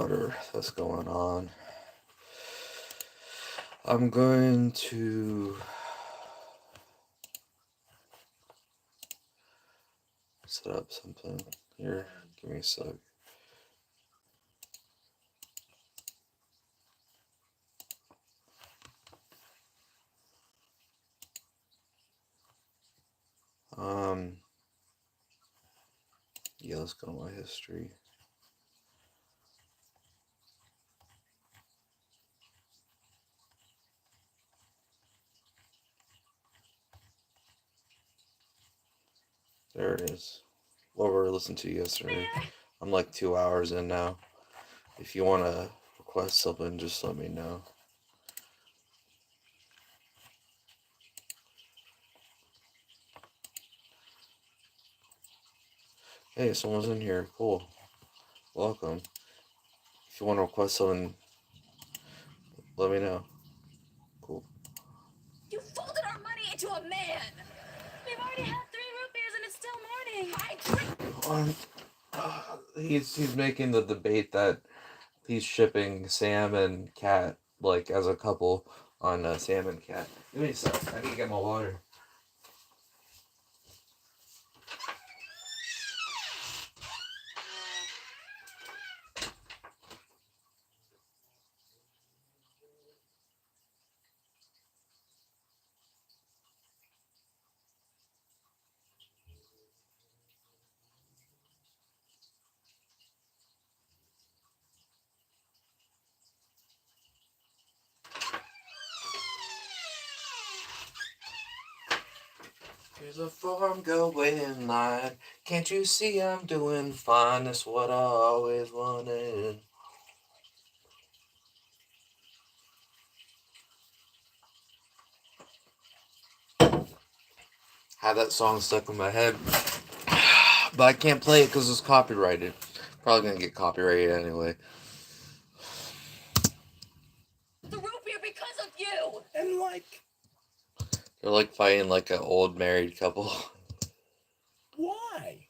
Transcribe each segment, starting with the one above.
water that's going on. I'm going to set up something here. Give me a sec. Yeah, let's go to my history. There it is. What we were listening to yesterday. I'm like 2 hours in now. If you want to request something, just let me know. Hey, someone's in here. Cool. Welcome. If you want to request something, let me know. Cool. You folded our money into a man! We've already had 3 root beers and it's still morning. He's making the debate that he's shipping Sam and Cat, like, as a couple on Sam and Cat. Give me a sec. I need to get my water. There's a farm going line. Can't you see I'm doing fine? That's what I always wanted. Had that song stuck in my head, but I can't play it because it's copyrighted. Probably gonna get copyrighted anyway. The root beer because of you! And like, they're like fighting like an old married couple. Why?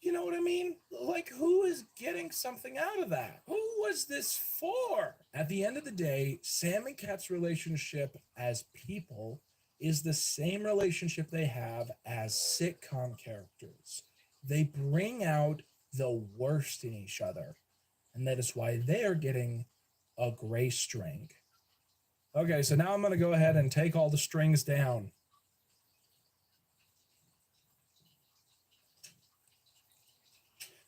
You know what I mean? Like, who is getting something out of that? Who was this for? At the end of the day, Sam and Kat's relationship as people is the same relationship they have as sitcom characters. They bring out the worst in each other, and that is why they are getting a gray string. Okay, so now I'm going to go ahead and take all the strings down.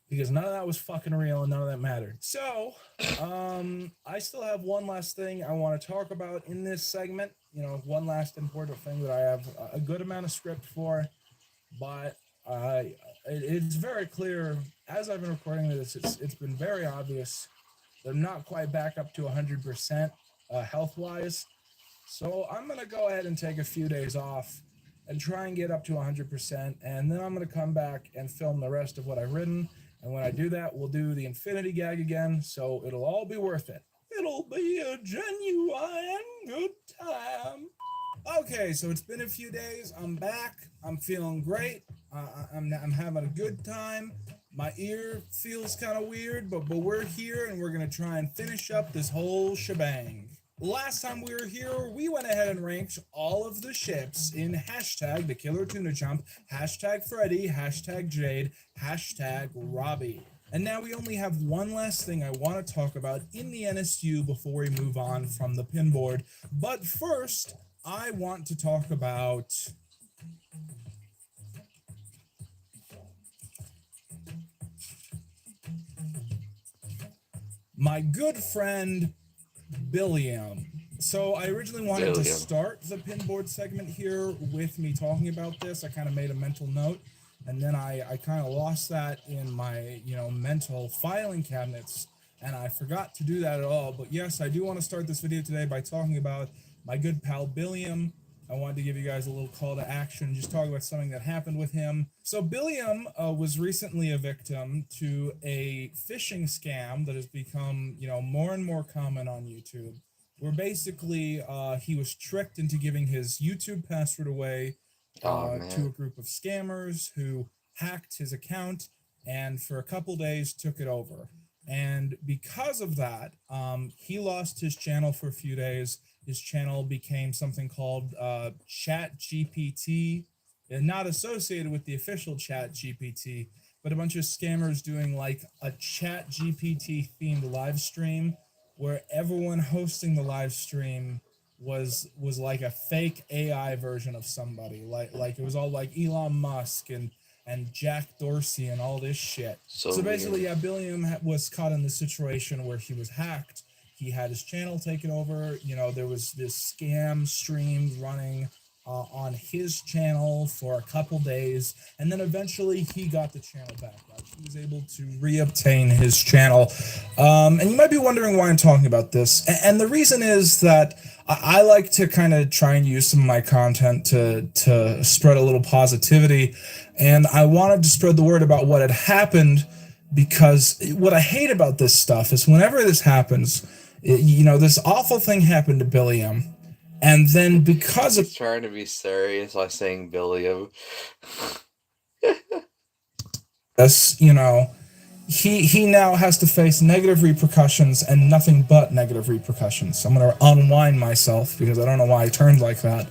Because none of that was fucking real and none of that mattered. So, I still have one last thing I want to talk about in this segment. You know, one last important thing that I have a good amount of script for, but it's very clear as I've been recording this. It's been very obvious they're not quite back up to 100% health-wise. So I'm gonna go ahead and take a few days off and try and get up to 100%, and then I'm gonna come back and film the rest of what I've written. And when I do that, we'll do the infinity gag again, so it'll all be worth it. It'll be a genuine good time. Okay, so it's been a few days. I'm back. I'm feeling great. I'm having a good time. My ear feels kind of weird, but we're here, and we're going to try and finish up this whole shebang. Last time we were here, we went ahead and ranked all of the ships in hashtag the Killer Tuna Chump, hashtag Freddy, hashtag Jade, hashtag Robbie. And now we only have one last thing I want to talk about in the NSU before we move on from the pinboard. But first, I want to talk about my good friend Billiam. So I originally wanted to start the pinboard segment here with me talking about this. I kind of made a mental note, and then I kind of lost that in my mental filing cabinets, and I forgot to do that at all. But yes, I do want to start this video today by talking about my good pal Billiam. I wanted to give you guys a little call to action, just talk about something that happened with him. So Billiam was recently a victim to a phishing scam that has become, more and more common on YouTube, where basically he was tricked into giving his YouTube password away to a group of scammers who hacked his account and for a couple days took it over. And because of that, he lost his channel for a few days. His channel became something called Chat GPT, and not associated with the official Chat GPT, but a bunch of scammers doing like a Chat GPT themed live stream where everyone hosting the live stream was like a fake AI version of somebody. Like it was all like Elon Musk and Jack Dorsey and all this shit. So basically, yeah, Billiam was caught in the situation where he was hacked. He had his channel taken over. You know, there was this scam stream running on his channel for a couple days, and then eventually he got the channel back. Like, he was able to reobtain his channel. And you might be wondering why I'm talking about this. And the reason is that I like to kind of try and use some of my content to spread a little positivity. And I wanted to spread the word about what had happened, because what I hate about this stuff is whenever this happens, you know, this awful thing happened to Billiam. And then because of trying to be serious by saying Billiam, this, you know, he now has to face negative repercussions and nothing but negative repercussions. I'm going to unwind myself because I don't know why I turned like that.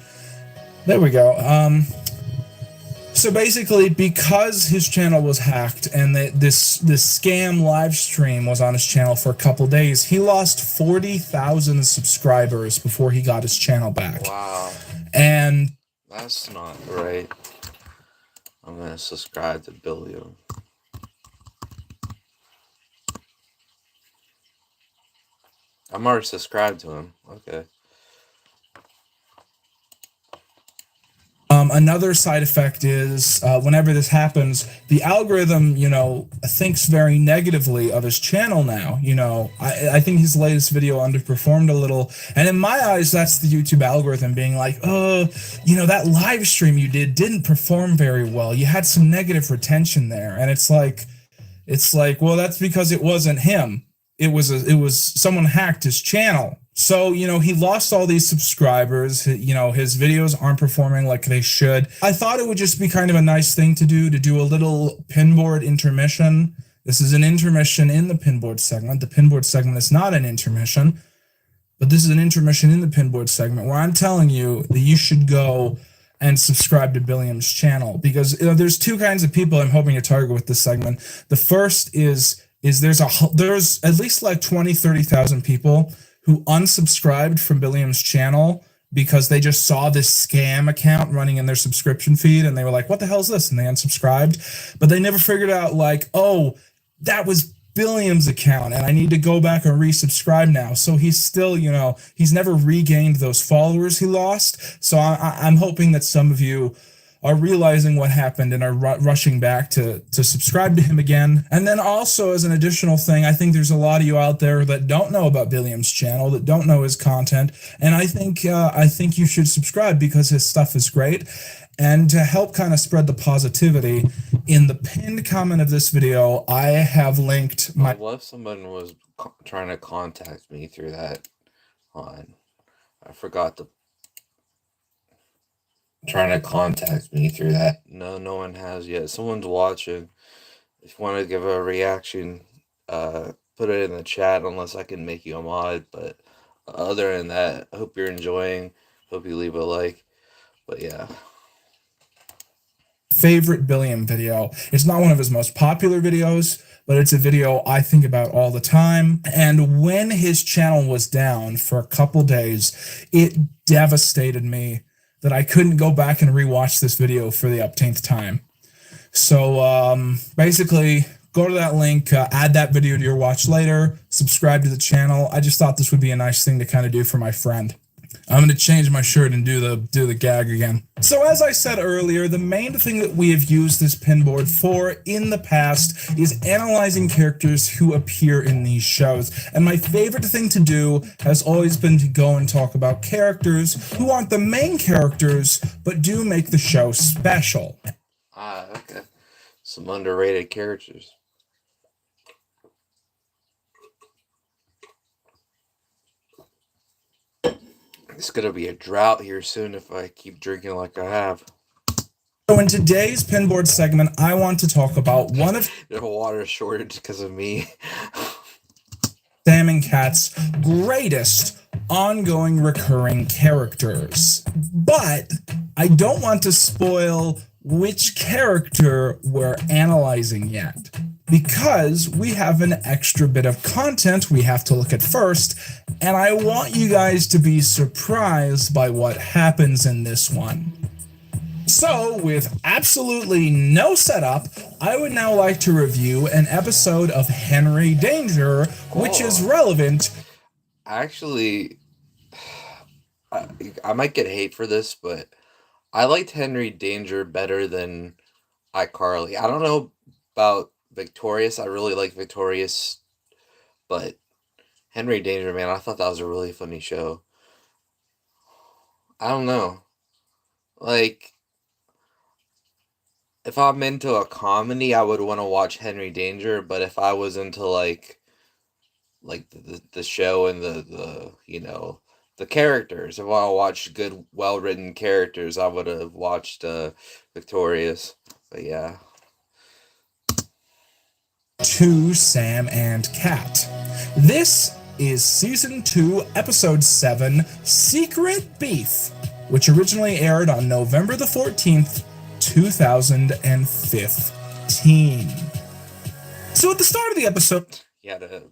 There we go. So basically, because his channel was hacked and this scam live stream was on his channel for a couple days, he lost 40,000 subscribers before he got his channel back. Wow. And that's not right. I'm going to subscribe to Billiam. I'm already subscribed to him. Okay. Another side effect is whenever this happens, the algorithm, you know, thinks very negatively of his channel now. You know, I think his latest video underperformed a little. And in my eyes, that's the YouTube algorithm being like, oh, you know, that live stream you didn't perform very well. You had some negative retention there. And it's like, well, that's because it wasn't him. It was someone hacked his channel. So, you know, he lost all these subscribers. You know, his videos aren't performing like they should. I thought it would just be kind of a nice thing to do a little pinboard intermission. This is an intermission in the pinboard segment. The pinboard segment is not an intermission, but this is an intermission in the pinboard segment where I'm telling you that you should go and subscribe to Billiam's channel, because, you know, there's two kinds of people I'm hoping to target with this segment. The first is there's at least like 30,000 people who unsubscribed from Billiam's channel because they just saw this scam account running in their subscription feed and they were like, what the hell is this? And they unsubscribed, but they never figured out like, oh, that was Billiam's account and I need to go back and resubscribe now. So he's still, you know, he's never regained those followers he lost. So I'm hoping that some of you are realizing what happened and are rushing back to subscribe to him again. And then also, as an additional thing, I think there's a lot of you out there that don't know about Billiam's channel, that don't know his content, and I think you should subscribe because his stuff is great. And to help kind of spread the positivity, in the pinned comment of this video, I have linked my... What if someone was trying to contact me through that line? I forgot to... Trying to contact me through that. No one has yet. Someone's watching. If you want to give a reaction, put it in the chat, unless I can make you a mod. But other than that, I hope you're enjoying. Hope you leave a like. But yeah. Favorite Billiam video. It's not one of his most popular videos, but it's a video I think about all the time. And when his channel was down for a couple days, it devastated me that I couldn't go back and rewatch this video for the upteenth time. So basically, go to that link, add that video to your watch later, subscribe to the channel. I just thought this would be a nice thing to kind of do for my friend. I'm going to change my shirt and do the gag again. So as I said earlier, the main thing that we have used this pinboard for in the past is analyzing characters who appear in these shows. And my favorite thing to do has always been to go and talk about characters who aren't the main characters, but do make the show special. Okay. Some underrated characters. It's going to be a drought here soon if I keep drinking like I have. So in today's pinboard segment, I want to talk about one of... There's a water shortage because of me. Sam and Cat's greatest ongoing recurring characters. But I don't want to spoil which character we're analyzing yet, because we have an extra bit of content we have to look at first, and I want you guys to be surprised by what happens in this one. So, with absolutely no setup, I would now like to review an episode of Henry Danger, which is relevant. Actually, I might get hate for this, but I liked Henry Danger better than iCarly. I don't know about Victorious. I really like Victorious, but Henry Danger, man, I thought that was a really funny show. I don't know. Like, if I'm into a comedy, I would want to watch Henry Danger, but if I was into like the show and the the characters, if I want to watch good, well-written characters, I would have watched Victorious. But yeah. To Sam and Cat. This is Season 2, Episode 7, Secret Beef, which originally aired on November the 14th, 2015. So at the start of the episode, You had to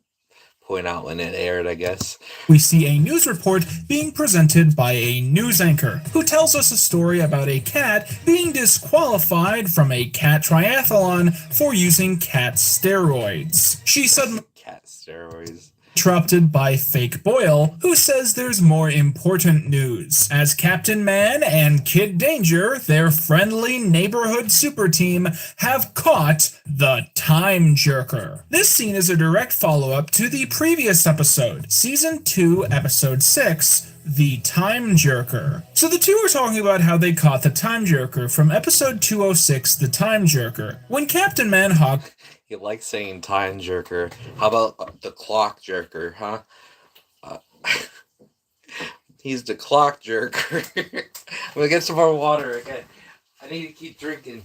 point out when it aired, I guess. we see a news report being presented by a news anchor who tells us a story about a cat being disqualified from a cat triathlon for using cat steroids. She suddenly Cat steroids. interrupted by Fake Boyle, who says there's more important news, as Captain Man and Kid Danger, their friendly neighborhood super team, have caught the Time Jerker. This scene is a direct follow-up to the previous episode, Season 2, Episode 6, The Time Jerker. So the two are talking about how they caught the Time Jerker from Episode 206, The Time Jerker, when Captain Man Hawk You like saying time jerker. How about the clock jerker, huh? He's the clock jerker. I'm gonna get some more water again. I need to keep drinking.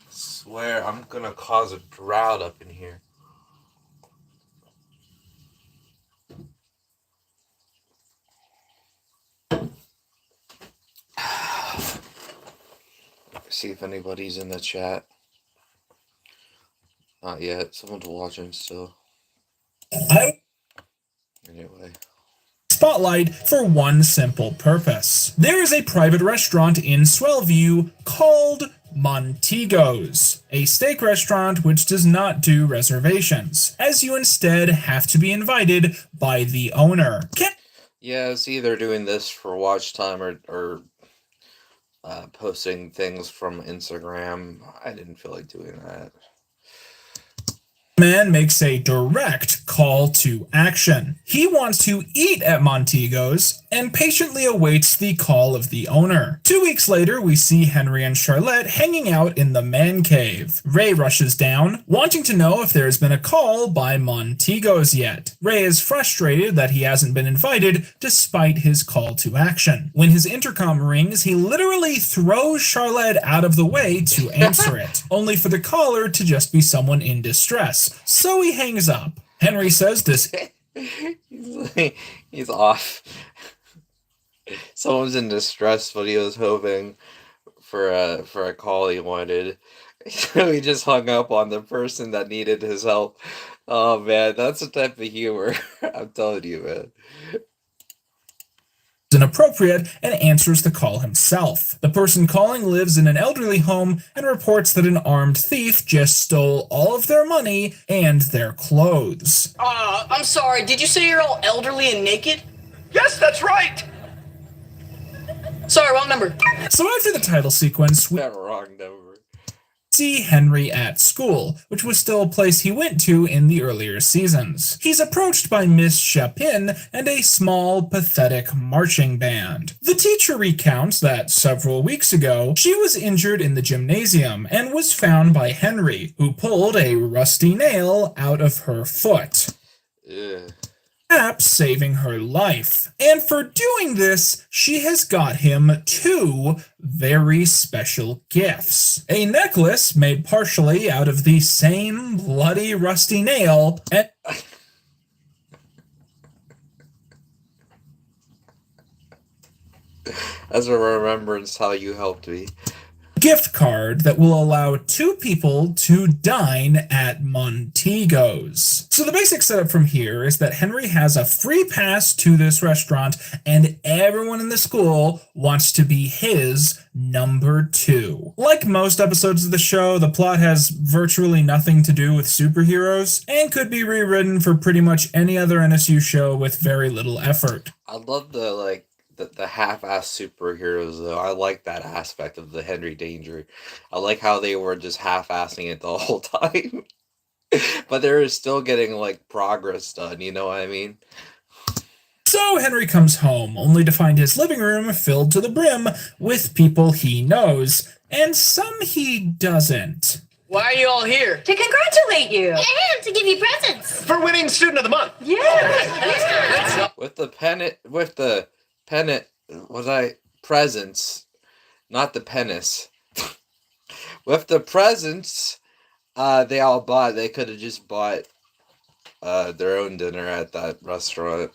Swear I'm gonna cause a drought up in here. See if anybody's in the chat. Not yet. Someone's watching still. Anyway. Spotlight for one simple purpose. There is a private restaurant in Swellview called Montego's, a steak restaurant which does not do reservations, as you instead have to be invited by the owner. Yeah, it's either doing this for watch time or posting things from Instagram. I didn't feel like doing that. Man makes a direct call to action. He wants to eat at Montego's and patiently awaits the call of the owner. 2 weeks later, we see Henry and Charlotte hanging out in the man cave. Ray rushes down, wanting to know if there has been a call by Montego's yet. Ray is frustrated that he hasn't been invited despite his call to action. When his intercom rings, he literally throws Charlotte out of the way to answer it, only for the caller to just be someone in distress. So he hangs up. Henry says this. He's off. Someone's in distress, but he was hoping for a call he wanted. So he just hung up on the person that needed his help. Oh man, that's the type of humor. I'm telling you, man. Inappropriate and answers the call himself. The person calling lives in an elderly home and reports that an armed thief just stole all of their money and their clothes. I'm sorry, did you say you're all elderly and naked? Yes, that's right! Sorry, wrong number. So after the title sequence, we That wrong number. see Henry at school, which was still a place he went to in the earlier seasons. He's approached by Miss Chapin and a small, pathetic marching band. The teacher recounts that several weeks ago, she was injured in the gymnasium and was found by Henry, who pulled a rusty nail out of her foot. Ugh. Perhaps saving her life. And for doing this, she has got him 2 very special gifts. A necklace made partially out of the same bloody rusty nail, and As a remembrance how you helped me. gift card that will allow 2 people to dine at Montego's. So the basic setup from here is that Henry has a free pass to this restaurant, and everyone in the school wants to be his number 2. Like most episodes of the show, the plot has virtually nothing to do with superheroes, and could be rewritten for pretty much any other NSU show with very little effort. I love the half-ass superheroes though. I like that aspect of the Henry Danger. I like how they were just half-assing it the whole time. But they were still getting like progress done, you know what I mean? So Henry comes home, only to find his living room filled to the brim with people he knows, and some he doesn't. Why are you all here? To congratulate you. And to give you presents. For winning Student of the Month. Yeah. With the presents, not the penis. With the presents, they could have just bought their own dinner at that restaurant.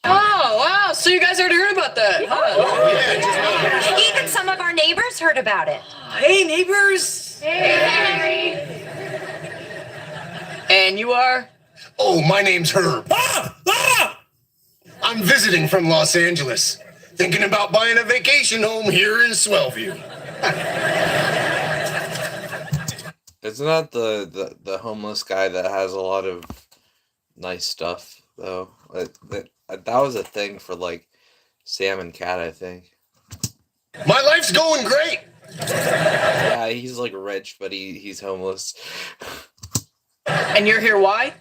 Oh, wow. So you guys already heard about that. Huh? Even some of our neighbors heard about it. Hey, neighbors. Hey, And you are? Oh, my name's Herb. Ah! I'm visiting from Los Angeles. Thinking about buying a vacation home here in Swellview. It's not the homeless guy that has a lot of nice stuff though. That was a thing for like Sam and Cat, I think. My life's going great. Yeah, he's like rich, but he's homeless. And you're here why?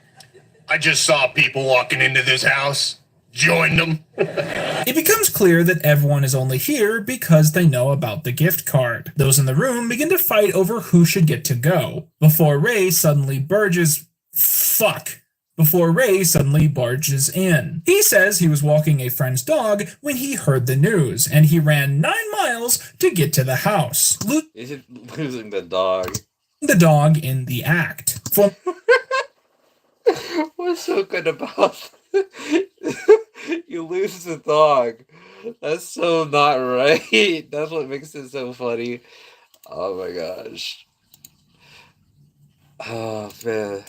I just saw people walking into this house. Joined them. It becomes clear that everyone is only here because they know about the gift card. Those in the room begin to fight over who should get to go, before Ray suddenly barges in. He says he was walking a friend's dog when he heard the news, and he ran 9 miles to get to the house, Losing the dog. the dog in the act. What's so good about you lose the dog? That's so not right. That's what makes it so funny. Oh my gosh. Oh man.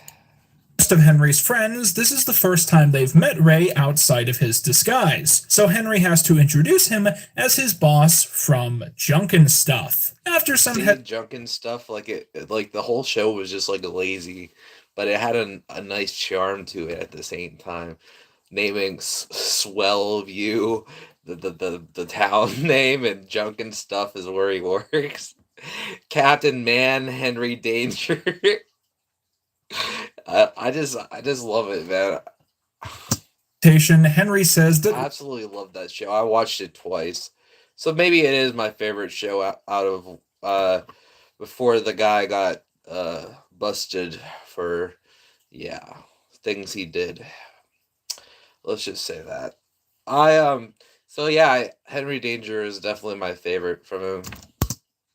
Rest of Henry's friends, this is the first time they've met Ray outside of his disguise, so Henry has to introduce him as his boss from Junkin' Stuff. After some Junkin' Stuff, like the whole show was just like lazy, but it had a nice charm to it at the same time. Naming Swellview, the town name, and Junkin' Stuff is where he works. Captain Man Henry Danger. I just love it, man. Henry says that I absolutely love that show. I watched it twice, so maybe it is my favorite show out of before the guy got busted for things he did. Let's just say that. Henry Danger is definitely my favorite from him.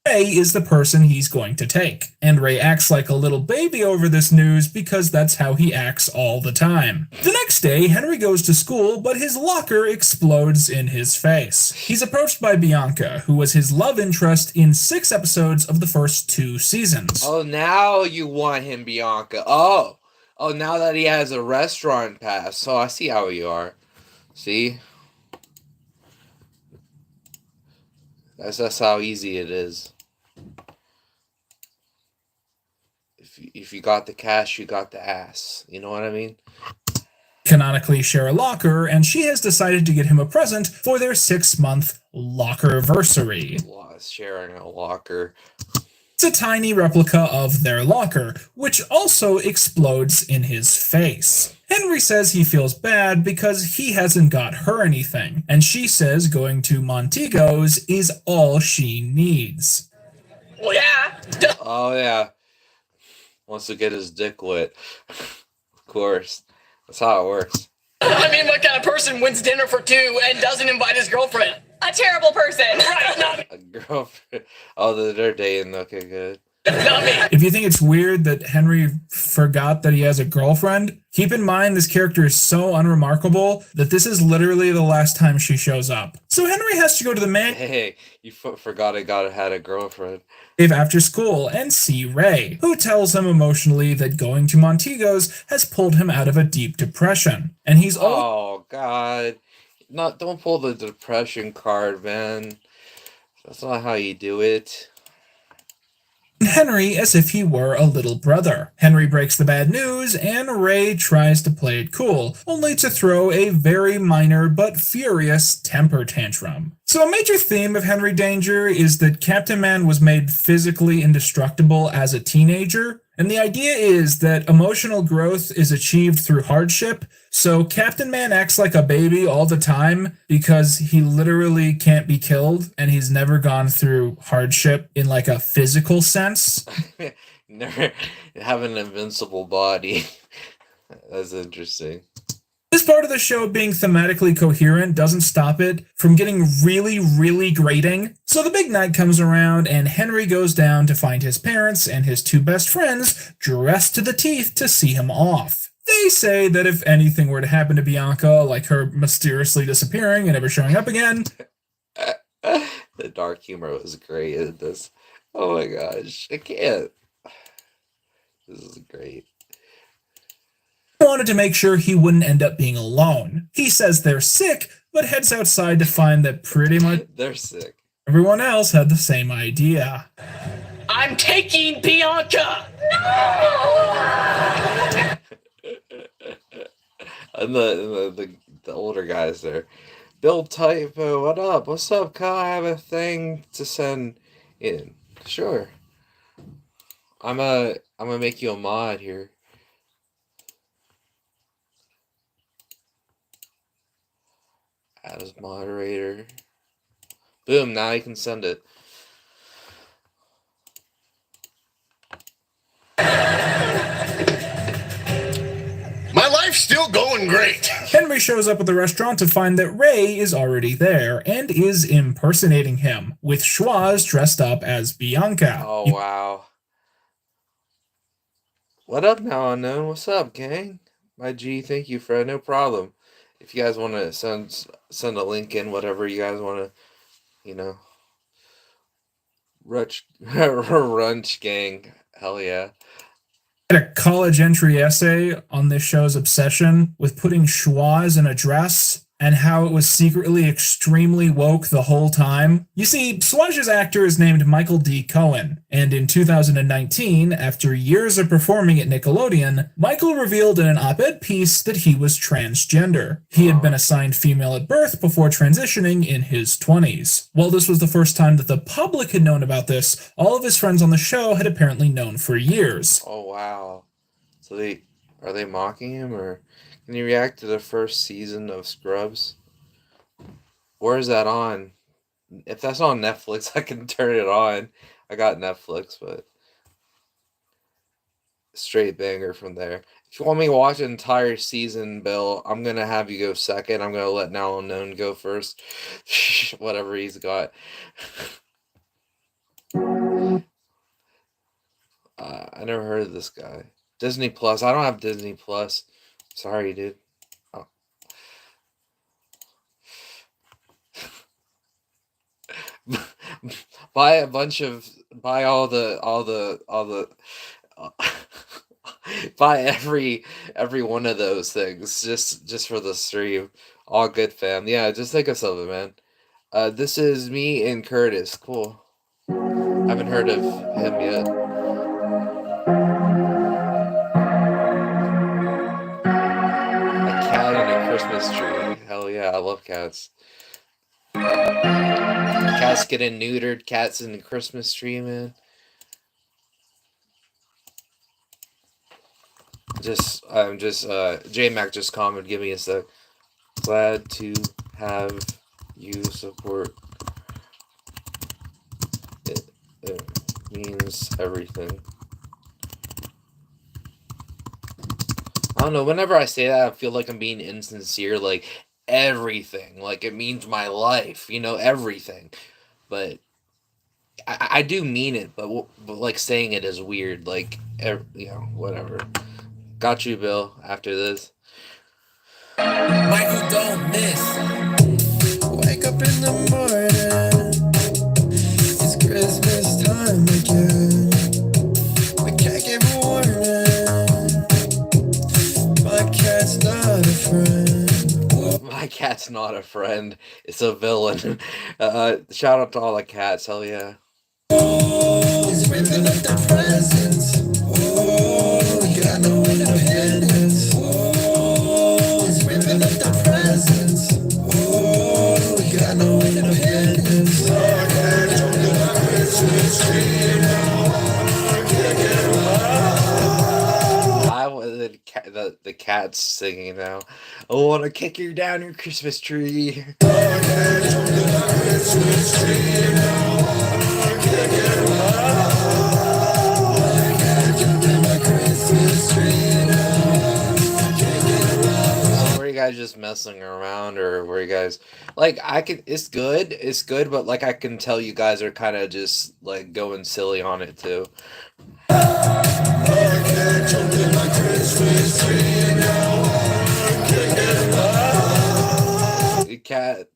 Ray is the person he's going to take, and Ray acts like a little baby over this news because that's how he acts all the time. The next day, Henry goes to school, but his locker explodes in his face. He's approached by Bianca, who was his love interest in 6 episodes of the first 2 seasons. Oh, now you want him, Bianca. Oh, now that he has a restaurant pass. So I see how you are. See? That's how easy it is. If you got the cash, you got the ass. You know what I mean? Canonically share a locker, and she has decided to get him a present for their 6-month locker-versary. Sharing a locker. It's a tiny replica of their locker, which also explodes in his face. Henry says he feels bad because he hasn't got her anything, and she says going to Montego's is all she needs. Well, yeah. Duh. Oh yeah, wants to get his dick wet. Of course, that's how it works. I mean, what kind of person wins dinner for two and doesn't invite his girlfriend? A terrible person. Right, not me. A girlfriend. Oh, they're dating. Okay, good. Not me. If you think it's weird that Henry forgot that he has a girlfriend, keep in mind this character is so unremarkable that this is literally the last time she shows up. So Henry has to go to the man Hey, you forgot I had a girlfriend. cave after school and see Ray, who tells him emotionally that going to Montego's has pulled him out of a deep depression. And he's Oh God, don't pull the depression card, man. That's not how you do it. Henry as if he were a little brother. Henry breaks the bad news, and Ray tries to play it cool, only to throw a very minor but furious temper tantrum. So a major theme of Henry Danger is that Captain Man was made physically indestructible as a teenager, and the idea is that emotional growth is achieved through hardship, so Captain Man acts like a baby all the time because he literally can't be killed and he's never gone through hardship in like a physical sense. Never have an invincible body. That's interesting. This part of the show being thematically coherent doesn't stop it from getting really, really grating. So the big night comes around and Henry goes down to find his parents and his two best friends dressed to the teeth to see him off. They say that if anything were to happen to Bianca, like her mysteriously disappearing and never showing up again, The dark humor was great in this. Oh my gosh, I can't. This is great. he wanted to make sure he wouldn't end up being alone. He says they're sick, but heads outside to find that pretty much They're sick. everyone else had the same idea. I'm taking Bianca. And the older guys there. Bill Typo, what up? What's up, Kyle? I have a thing to send in. Sure. I'm gonna make you a mod here. Add as moderator. Boom, now you can send it. My life's still going great. Henry shows up at the restaurant to find that Ray is already there and is impersonating him, with Schwaz dressed up as Bianca. Oh wow. What up now, unknown? What's up, gang? My G, thank you, Fred. No problem. If you guys want to send a link in, whatever you guys want to, you know, Runch gang. Hell yeah. Had a college entry essay on this show's obsession with putting schwaz in a dress and how it was secretly extremely woke the whole time. You see, Swash's actor is named Michael D. Cohen, and in 2019, after years of performing at Nickelodeon, Michael revealed in an op-ed piece that he was transgender. He had been assigned female at birth before transitioning in his 20s. While this was the first time that the public had known about this, all of his friends on the show had apparently known for years. Oh wow. So are they mocking him, or can you react to the first season of Scrubs? Where is that on? If that's on Netflix, I can turn it on. I got Netflix, but straight banger from there. If you want me to watch an entire season, Bill, I'm gonna have you go second. I'm gonna let Now Unknown go first. Whatever he's got. I never heard of this guy. Disney Plus. I don't have Disney Plus. Sorry, dude. Oh. Buy buy every one of those things just for the stream. All good, fam. Yeah, just think of something, man. This is me and Curtis. Cool. Haven't heard of him yet. A cat and a Christmas tree. Hell yeah, I love cats. Cats getting neutered. Cats in the Christmas tree, man. I'm just J Mac just commented. Give me a sec. Glad to have you support. It means everything. I don't know. Whenever I say that, I feel like I'm being insincere. Like everything, like it means my life. You know, everything. But I do mean it. But like saying it is weird. Like you know, whatever. Got you, Bill. After this. Michael, don't miss. Wake up in the morning. It's Christmas time again. We can't give a warning. My cat's not a friend. My cat's not a friend. It's a villain. Shout out to all the cats. Hell yeah. He's ripping up the presents. Oh, you got no way to hide it. Oh, he's ripping up the presents. Oh, you got no way to hide it. I can't jump in my Christmas tree now. I can't get The cat's singing now. I wanna kick you down your Christmas tree. I can't jump in my Christmas tree now. I can't get I can't jump in my Christmas tree now. I can't get Were you guys just messing around, or were you guys like I can? It's good, but like I can tell you guys are kind of just like going silly on it too. I can't jump in my Christmas tree now. I can't get The cat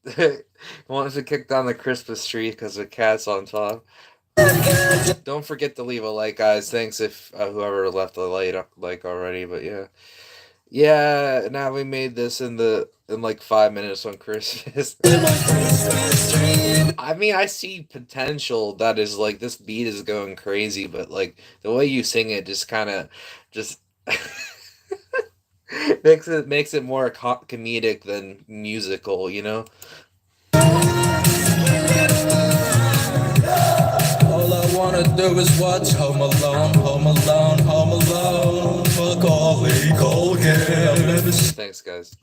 wants to kick down the Christmas tree because the cat's on top. Don't forget to leave a like, guys. Thanks if whoever left a like already. But yeah, yeah. Now we made this in like 5 minutes on Christmas. I mean, I see potential that is like this beat is going crazy, but like the way you sing it just kind of just makes it more comedic than musical, you know? All I wanna do is watch Home Alone, Home Alone, Home Alone. Fuck Ollie Colgan. I've never seen Thanks, guys.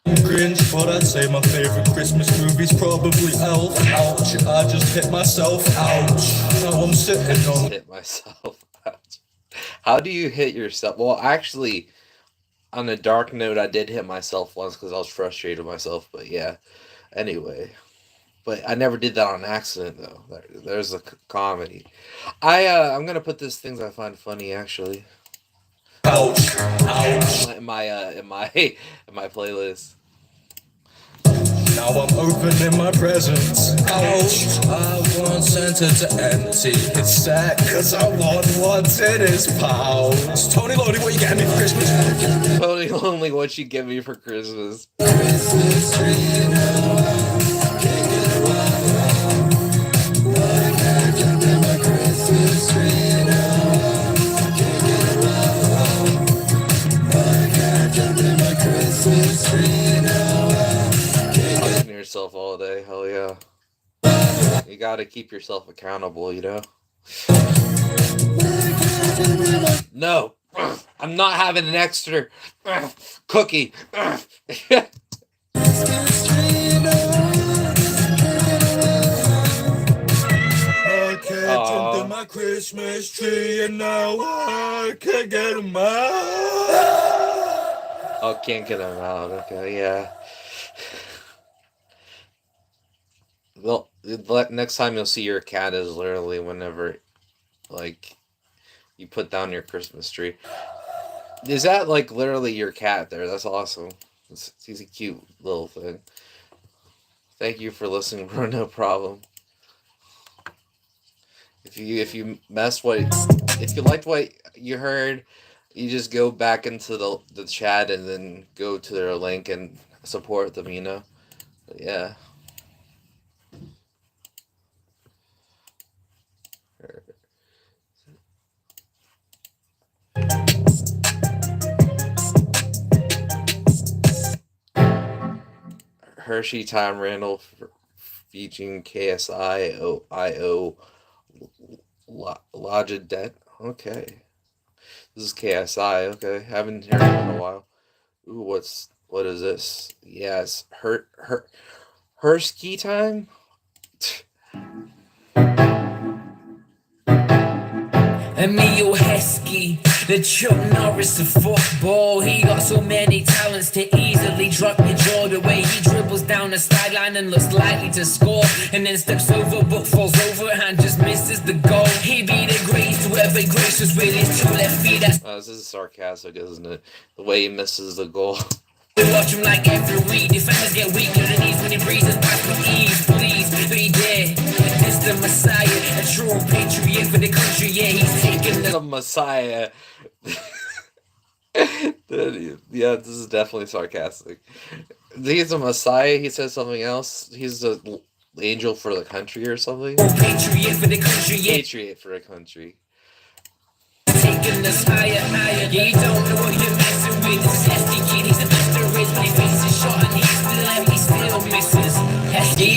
Grinch, but I'd say my favorite Christmas movie's probably Elf. Ouch, I just hit myself. Ouch. Now I'm sitting on. Hit myself. Ouch. How do you hit yourself? Well, actually, on a dark note, I did hit myself once because I was frustrated with myself. But yeah, anyway. But I never did that on accident though. There's a comedy. I'm gonna put this things I find funny actually. Ouch, ouch. In my playlist. Now I'm opening my presents. Ouch. I want Santa to empty his sack, cause I want what's in his pouch. Tony Lodi, what you getting me for Christmas? Totally lonely. What you give me for Christmas? Christmas tree, you know I can't get around. I can't jump in my Christmas tree, you know I can't get around. I can't jump in my Christmas tree, you know Talking to yourself all day. Hell yeah. You gotta keep yourself accountable, you know? No. I'm not having an extra cookie. I can't jump in my Christmas tree and now I can't get him out. Oh, can't get them out. Okay, yeah. Well, next time you'll see your cat is literally whenever, like, you put down your Christmas tree. Is that, like, literally your cat there? That's awesome. He's a cute little thing. Thank you for listening, bro. No problem. If you if you liked what you heard, you just go back into the chat and then go to their link and support them, you know? But yeah. Hershey Time Randall featuring KSI IO Logidet. Okay. This is KSI. Okay, haven't heard him in a while. Ooh, what is this? Yes, her ski time. Emil Heskey, the Chuck Norris of football. He got so many talents to easily drop your jaw. The way he dribbles down the sideline and looks likely to score, and then steps over but falls over and just misses the goal. He be the greatest to ever grace us with his 2 left feet. That's This is sarcastic, isn't it? The way he misses the goal. watch him like every week. Defenders get weak to the knees when he breezes past with ease. Please be there. This the Messiah, a true patriot for the country. Yeah, he's taking The Messiah. Yeah, this is definitely sarcastic. He's a Messiah. He says something else. He's the angel for the country or something. patriot for the country. Yeah, Patriot for a country. taking us higher, higher. Yeah, you don't know what you're messing with. This is Heskey kid. He's the best there is. When he fakes his shot and he's still left, he still misses. Heskey.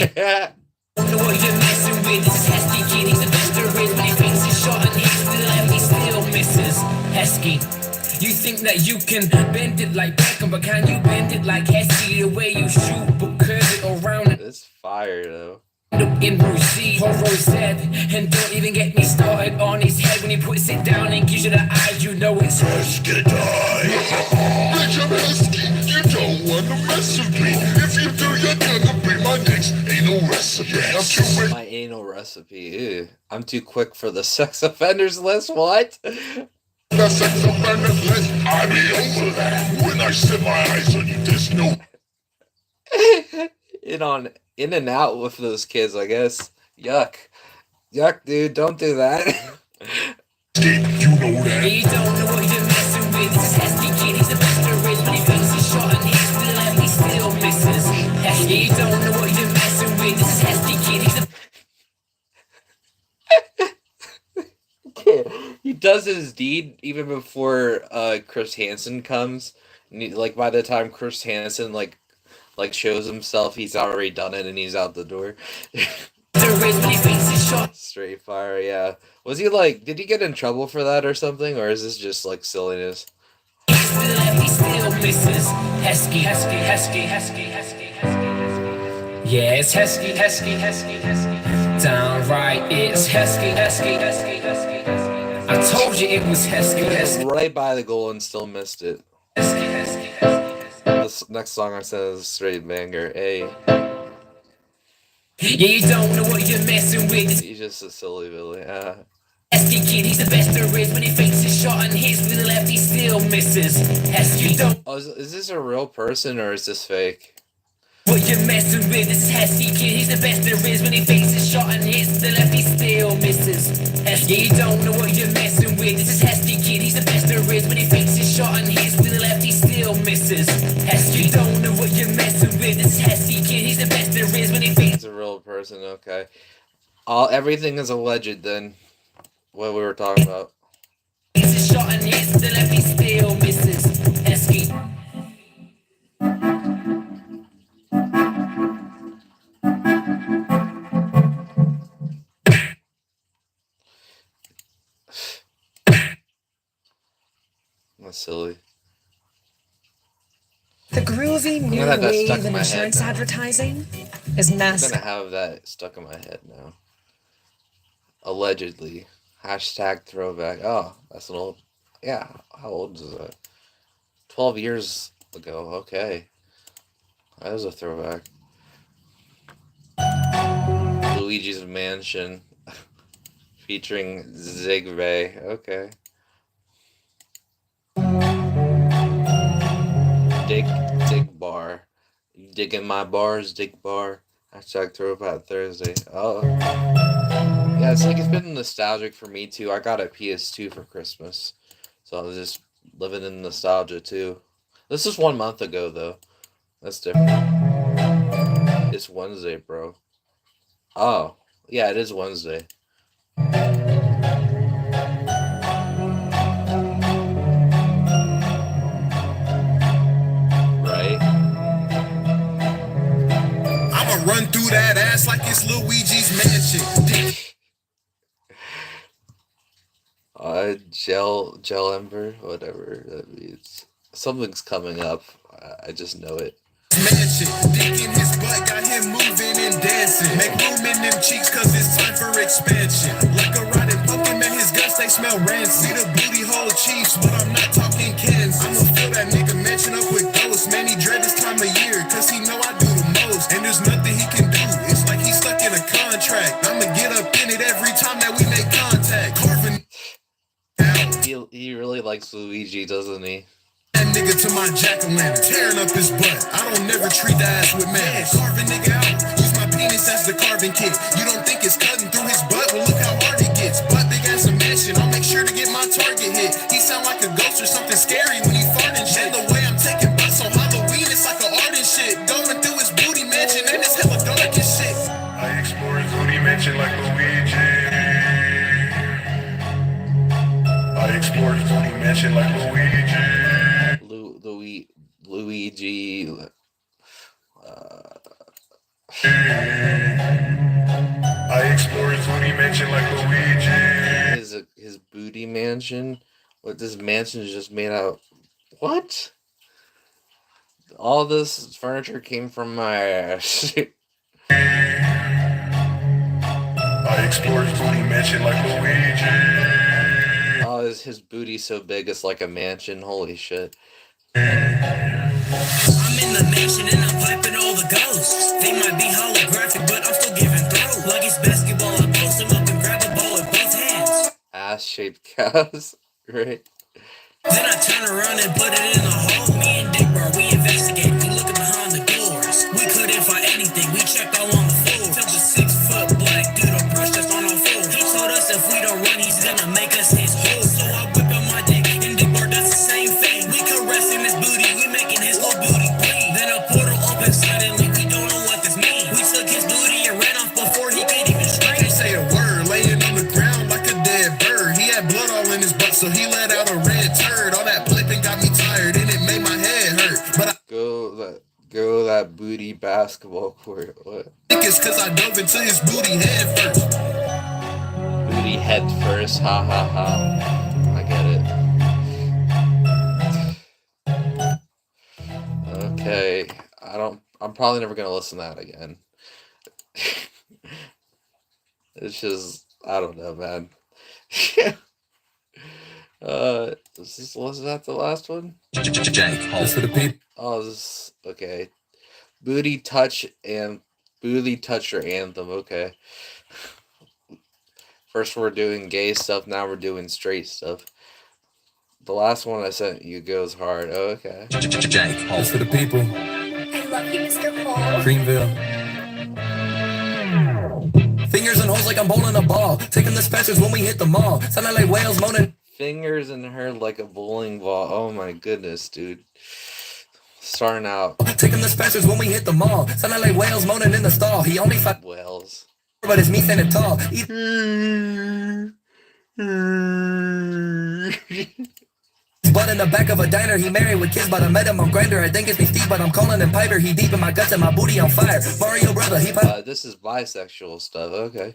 Don't know what you're messing with. This is Heskey kid. He's the best there is. When he fakes his shot and he's still left, he still misses. Heskey. You think that you can bend it like Beckham, but can you bend it like Heskey? The way you shoot, but curve it around and It's fire though. in Brucey, Horo said, and don't even get me started on his head when he puts it down and gives you the eyes. You know it's Heskey die. Richard Heskey, you don't want to mess with me. If you do, you're gonna be my next anal recipe. I'm too quick. My anal recipe. Ew. I'm too quick for the sex offenders list. What? The sex offenders list, I be over that. When I set my eyes on you, there's no In and out with those kids, I guess. Yuck. Yuck, dude. Don't do that. escape. You know that. you don't know what you're messing with. This is Heskey kid, he's the best there is. When he fakes his shot and he's still left, he still misses. You don't know what you're messing with. This is Heskey kid, he's the He does his deed even before Chris Hansen comes. And like by the time Chris Hansen like shows himself, he's already done it and he's out the door. there is when he fakes his shot. Straight fire, yeah. Was he like? Did he get in trouble for that or something, or is this just like silliness? He's still left, he still misses. Heskey, Heskey, Heskey, Heskey, Heskey, Heskey. Yeah, it's Heskey, Heskey, Heskey, Heskey. Downright, it's Heskey, Heskey, Heskey, Heskey, Heskey. I told you it was Heskey, Heskey, Right by the goal and still missed it. Heskey, Heskey, Heskey, Heskey. This next song I said is a straight banger. Hey, Yeah, you don't know what you're messing with. This he's just a silly Billy. Yeah. Heskey kid, he's the best there is. When he fakes his shot and hits with the left, he still misses. Heskey, don't Oh, is this a real person or is this fake? what you're messing with. This is Heskey kid, he's the best there is. When he fakes his shot and hits the left, he still misses. Heskey, you don't know what you're messing with. This is Heskey kid, he's the best there is. When he fakes his shot and hits with the left, he still misses. Heskey, you don't know what you're messing with. This is Heskey kid, he's the best there is. When he fakes It's a real person. Okay. Everything is alleged then. What we were talking about. his shot and hits the left, he still misses. Heskey. That's silly. The groovy new gonna have that stuck wave in in my head insurance now. advertising is I'm massive. gonna have that stuck in my head now. Allegedly. Hashtag throwback. Oh, that's an old. Yeah, how old is that? 12 years ago. Okay. That was a throwback. Luigi's Mansion. Featuring Zigray. Okay. Dig bar. You digging my bars, dig bar. Hashtag throwback Thursday. Oh. Yeah, it's been nostalgic for me too. I got a PS2 for Christmas. So I was just living in nostalgia too. This is 1 month ago though. That's different. It's Wednesday, bro. Oh. Yeah, it is Wednesday. Right? I'ma run through that ass like it's Luigi's Mansion. Gel Ember, whatever that means. Something's coming up. I just know it. Mansion, dick in his butt, got him moving and dancing. Make room in them cheeks, cause it's time for expansion. Like a rotted pumpkin, man, his guts, they smell rancid. See the booty hole cheeks, but I'm not talking Kansas. I'ma fill that nigga mansion up with ghosts. Man, he dread this time of year, cause he know I do the most. And there's nothing he can do, it's like he's stuck in a contract. I'ma get up in it every time that we make contact. Carving out. He really likes Luigi, doesn't he? That nigga to my jack-o'-lantern, tearing up his butt. I don't never treat the ass with manners. Carving nigga out, use my penis as the carving kit. You don't think it's cutting through his butt? Well, look how hard it gets. Butt big ass a mansion, I'll make sure to get my target hit. He sound like a ghost or something scary when he fart and shit. The way I'm taking butts on Halloween, it's like an art and shit. Going through his booty mansion and it's hella dark and shit. I explore his booty mansion like Luigi. I explore his booty mansion like Luigi. Luigi. I explore his booty mansion like Luigi. His booty mansion. What, this mansion is just made out? What? All this furniture came from my ass. I explore his booty mansion like Luigi. Oh, is his booty so big it's like a mansion? Holy shit. I'm in the mansion and I'm piping all the ghosts. They might be holographic, but I'm still giving throw. Like it's basketball, I post them up and grab a ball with both hands. Ass-shaped cows, right? Then I turn around and put it in the hole. Me and Dick, bro, we investigate. We looking behind the doors. We couldn't find anything. We checked all on the floor. Till the 6-foot black dude approached us on our floor. He told us if we don't run, he's gonna make us his hole. So I whip out my dick and Dick, bro, does the same thing. We caressing his booty, we making his little booty bleed. Then a portal opens suddenly. We don't know what this means. We took his booty and ran off before he could even scream. Can't say a word, laying on the ground like a dead bird. He had blood all in his butt, so he let out a red turd. All that flipping got me tired, and it made my head hurt. But I Go that booty basketball court. What? think it's cause I dove into his booty head first. Booty head first. Ha ha ha. I get it. Okay. I'm probably never gonna listen to that again. It's just, I don't know, man. Was that the last one? Just for the people. Oh, okay. Booty toucher anthem. Okay. First we're doing gay stuff. Now we're doing straight stuff. The last one I sent you goes hard. Oh, okay. Just for the people. I love you, Mr. Paul. Greenville. Fingers and holes like I'm bowling a ball. Taking the specials when we hit the mall. Sounding like whales moaning. Fingers in her like a bowling ball. Oh my goodness, dude. Starting out. Taking the specials when we hit the mall. Sounding like whales moaning in the stall. He only fuck, Whales. but his meat standing tall. But in the back of a diner, he married with kids, but I met him on Grindr. I think it's me Steve, but I'm calling him Piper. He deep in my guts and my booty on fire. Mario brother, he pop. This is bisexual stuff. Okay.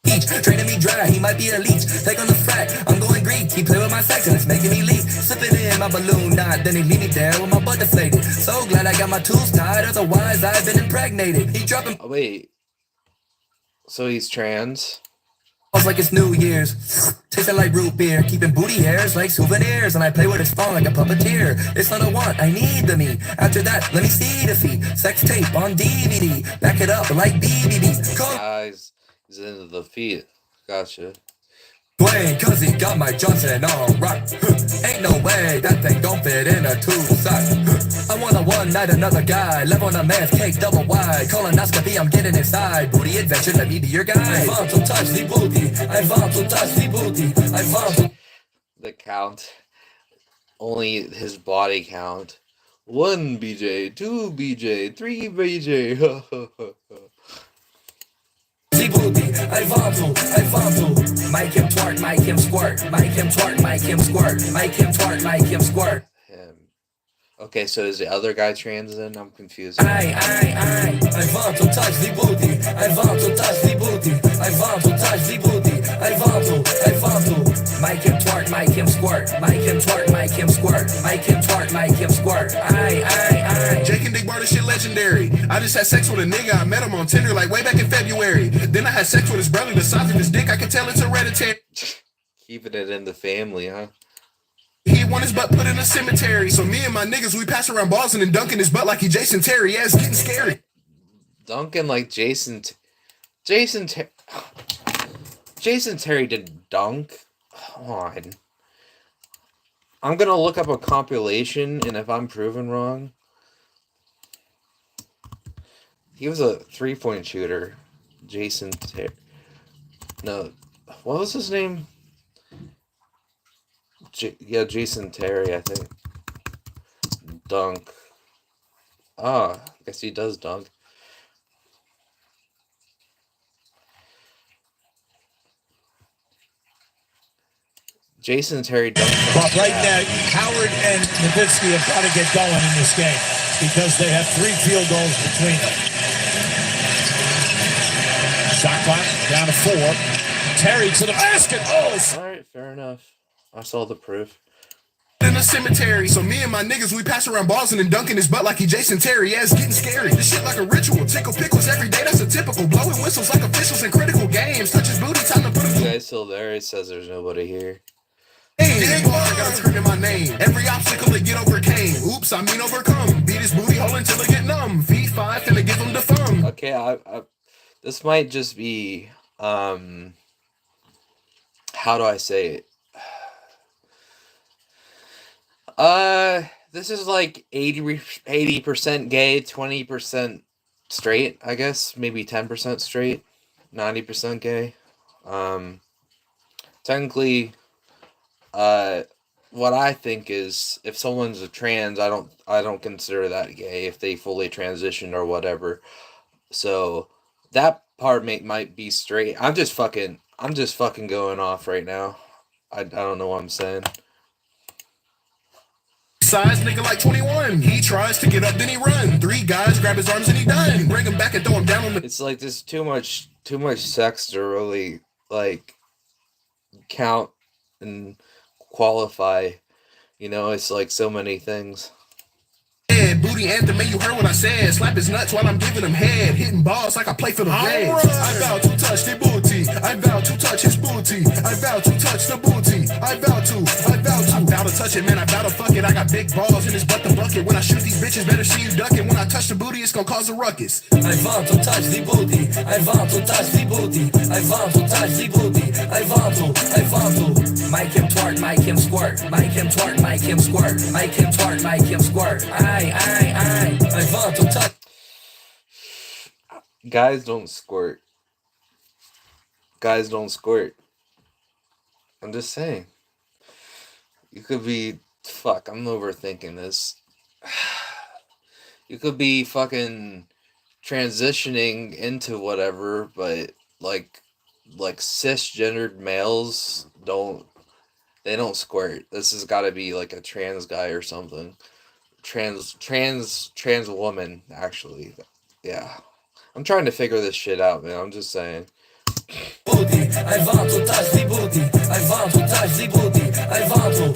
Peach, training me dry, he might be a leech. Take on the frack, I'm going Greek. He play with my sex and it's making me leak. Slipping in my balloon knot, then he leave me there with my butt deflated. So glad I got my tools tied, otherwise I've been impregnated. He dropping Oh, wait. So he's trans? balls like it's New Year's. Tasting like root beer, keeping booty hairs like souvenirs. And I play with his phone like a puppeteer. It's not a want, I need the me. After that, let me see the feet. Sex tape on DVD. Back it up like BBB. Call Guys, he's into the feet. Gotcha. Dwayne, cause he got my Johnson on rock. Ain't no way that thing don't fit in a two-sock. I want a one night, another guy. Live on a man's cake, double wide. Colonoscopy, I'm getting inside. Booty adventure, let me be your guy. I want to touch the booty. I want to touch the booty. I want to. The count. Only his body count. 1 BJ, 2 BJ, 3 BJ. Booty, I want to. Mike him twerk, Mike him squirt. Mike him twerk, Mike him squirt. Mike him twerk, Mike him squirt. Him. Okay, so is the other guy trans then? I'm confused. I want to touch the booty. I want to touch the booty. I want to touch the booty. I volto. Mike him twerk, Mike him squirt. Mike him twerk, Mike him squirt. Mike him twerk, Mike him squirt. I. Jake and Dick Bar, this shit legendary. I just had sex with a nigga, I met him on Tinder like way back in February. Then I had sex with his brother, the size of his dick, I can tell it's hereditary. Keeping it in the family, huh? He want his butt put in a cemetery. So me and my niggas, we pass around balls and then dunking his butt like he Jason Terry. Yeah, it's getting scary. Duncan like Jason Terry did dunk. Come on. I'm gonna look up a compilation, and if I'm proven wrong, he was a 3-point shooter. Jason Terry. No, what was his name? Yeah, Jason Terry, I think. Dunk. Ah, I guess he does dunk. Jason Terry dunked. But right now, Howard and Nowitzki have got to get going in this game because they have 3 field goals between them. Shot clock down to 4. Terry to the basket. Oh, all right, fair enough. I saw the proof. In a cemetery. So me and my niggas, we pass around balls and then dunking his butt like he Jason Terry. Yeah, it's getting scary. This shit like a ritual. Tickle pickles every day, that's a typical. Blowing whistles like officials in critical games. Touch his booty, time to put him. You guys still there? It says there's nobody here. Hey, I gotta turn in my name. Every obstacle that get overcame. Oops, I mean overcome. Beat his booty hole until it get numb. Feet 5 finna give him the thumb. Okay, I this might just be how do I say it? This is like 80% gay, 20% straight, I guess. Maybe 10% straight, 90% gay. Technically, what I think is if someone's a trans, I don't consider that gay if they fully transition or whatever. So that part might be straight. I'm just fucking going off right now. I don't know what I'm saying. Size nigga like 21. He tries to get up, then he run. 3 guys grab his arms and he done. Bring him back and throw him down on the. It's like there's too much sex to really like count and qualify. You know, it's like so many things. Booty anthem, man, you heard what I said. Slap his nuts while I'm giving him head. Hitting balls like I play for the Reds. I vow to touch the booty. I vow to touch his booty. I vow to touch the booty. I vow to touch it, man. I vow to fuck it. I got big balls in his butt the bucket. When I shoot these bitches, better see you ducking. When I touch the booty, it's gonna cause a ruckus. I vow to touch the booty. I vow to touch the booty. I vow to touch the booty. I vow to. Mike him twerk, Mike him squirt. Mike him twerk, Mike him squirt. Mike him twerk, Mike him squirt. I vow to touch. Guys don't squirt. Guys don't squirt. I'm just saying. You could be I'm overthinking this. You could be fucking transitioning into whatever, but like cisgendered males don't squirt. This has got to be like a trans guy or something. Trans woman, actually. Yeah. I'm trying to figure this shit out, man. I'm just saying. Booty, I want to touch the booty. I want to touch the booty. I want to.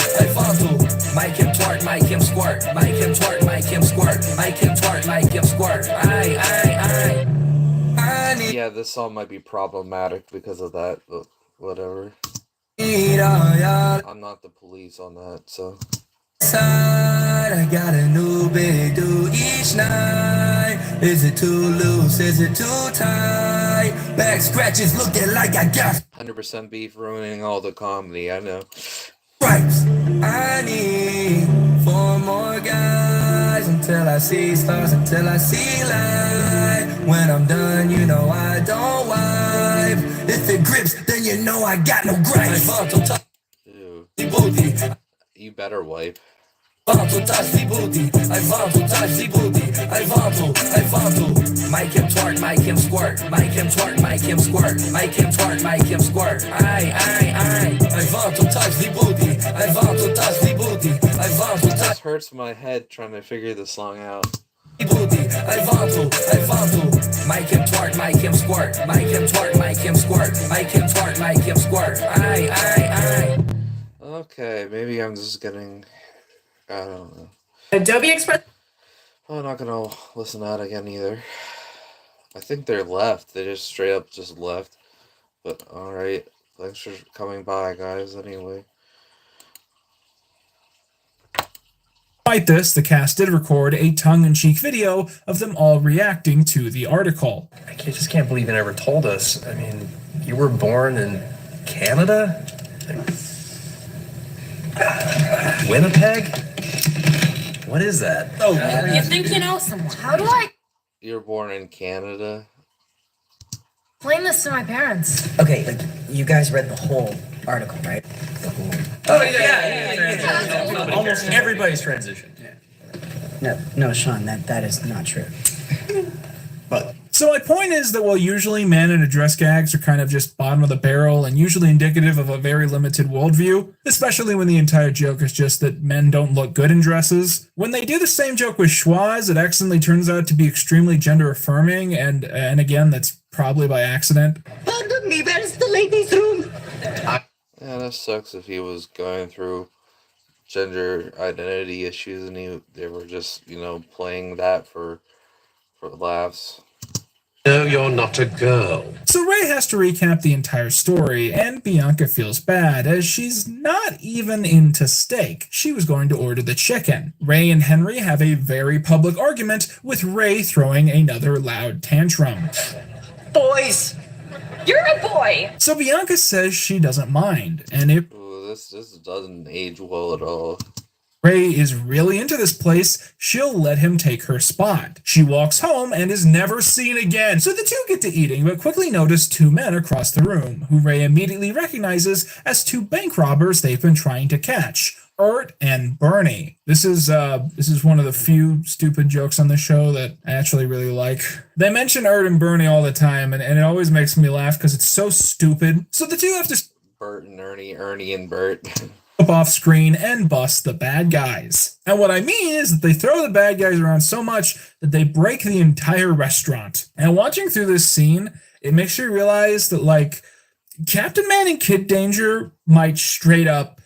Mike him twerk, Mike him squirt. Mike him twerk, Mike him squirt. Mike him twerk, Mike him squirt. I need. Yeah, this song might be problematic because of that, but whatever. I'm not the police on that, so. I got a new big do each night. Is it too loose? Is it too tight? Back scratches looking like I got 100% beef ruining all the comedy, I know. stripes. I need 4 more guys until I see stars, until I see light. When I'm done, you know I don't wipe. If it grips, then you know I got no gripes. Ew. Booty. You better wipe. I want to touch the booty. I want to touch the booty. I want to. Mike him twerk, Mike him squirt. Mike him twerk, Mike him squirt. Mike him twerk, Mike him squirt. I want to touch the booty. I want to touch the booty. I want to touch. This hurts my head trying to figure the song out. booty. I want to. Mike him twart, Mike him squirt. Mike him twart, Mike him squirt. Mike him twart, Mike him squirt. I. Okay, maybe I'm just getting. I don't know. Adobe Express. I'm not gonna listen to that again either. I think they're left. They just straight up just left. But alright. Thanks for coming by, guys, anyway. Despite this, the cast did record a tongue-in-cheek video of them all reacting to the article. I just can't believe you never told us. I mean, you were born in Canada? Winnipeg? What is that? Oh, You think you know someone? How do I You were born in Canada? explain this to my parents? Okay, like you guys read the whole article, right? Oh, yeah. Almost everybody's transition. No, Sean, that is not true. But So my point is that while usually men in address gags are kind of just bottom of the barrel and usually indicative of a very limited worldview, especially when the entire joke is just that men don't look good in dresses, when they do the same joke with schwas, it accidentally turns out to be extremely gender affirming, and again, that's probably by accident. Pardon me, where's the ladies' room? Yeah, that sucks if he was going through gender identity issues and they were just, playing that for laughs. No, you're not a girl. So Ray has to recap the entire story, and Bianca feels bad as she's not even into steak. She was going to order the chicken. Ray and Henry have a very public argument, with Ray throwing another loud tantrum. Boys! You're a boy. So Bianca says she doesn't mind, and if Ooh, this doesn't age well at all. Ray is really into this place, she'll let him take her spot. She walks home and is never seen again. So the two get to eating, but quickly notice two men across the room, who Ray immediately recognizes as two bank robbers they've been trying to catch. Ert and Bernie. This is one of the few stupid jokes on the show that I actually really like. They mention Ert and Bernie all the time, and it always makes me laugh because it's so stupid. So the two have to Bert and Ernie and Bert. up off screen and bust the bad guys. And what I mean is that they throw the bad guys around so much that they break the entire restaurant. And watching through this scene, it makes you realize that, like, Captain Man and Kid Danger might straight up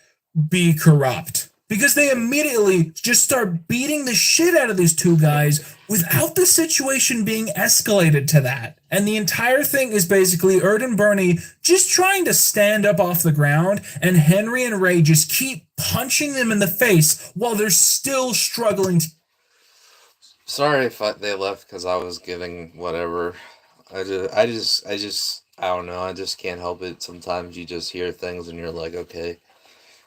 be corrupt. Because they immediately just start beating the shit out of these two guys without the situation being escalated to that. And the entire thing is basically Ert and Bernie just trying to stand up off the ground, and Henry and Ray just keep punching them in the face while they're still struggling. Sorry if they left because I was giving whatever. I don't know. I just can't help it. Sometimes you just hear things and you're like, okay,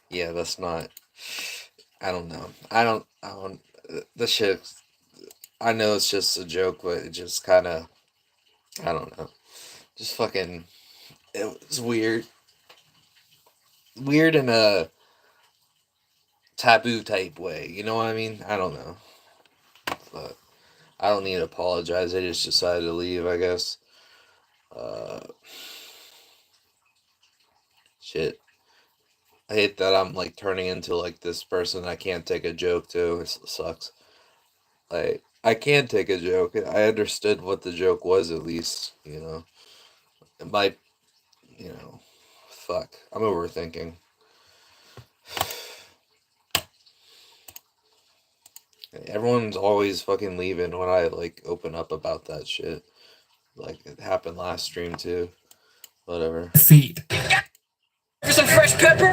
yeah, that's not. I don't know. I don't. The shit. I know it's just a joke, but it just kind of. I don't know. Just fucking. It was weird. Weird in a taboo type way. You know what I mean? I don't know. But I don't need to apologize. I just decided to leave, I guess. Shit. I hate that I'm like turning into like this person I can't take a joke to. It sucks. Like, I can take a joke. I understood what the joke was at least, It might, fuck. I'm overthinking. Everyone's always fucking leaving when I like open up about that shit. Like, it happened last stream too. Whatever. Feet. For some fresh pepper.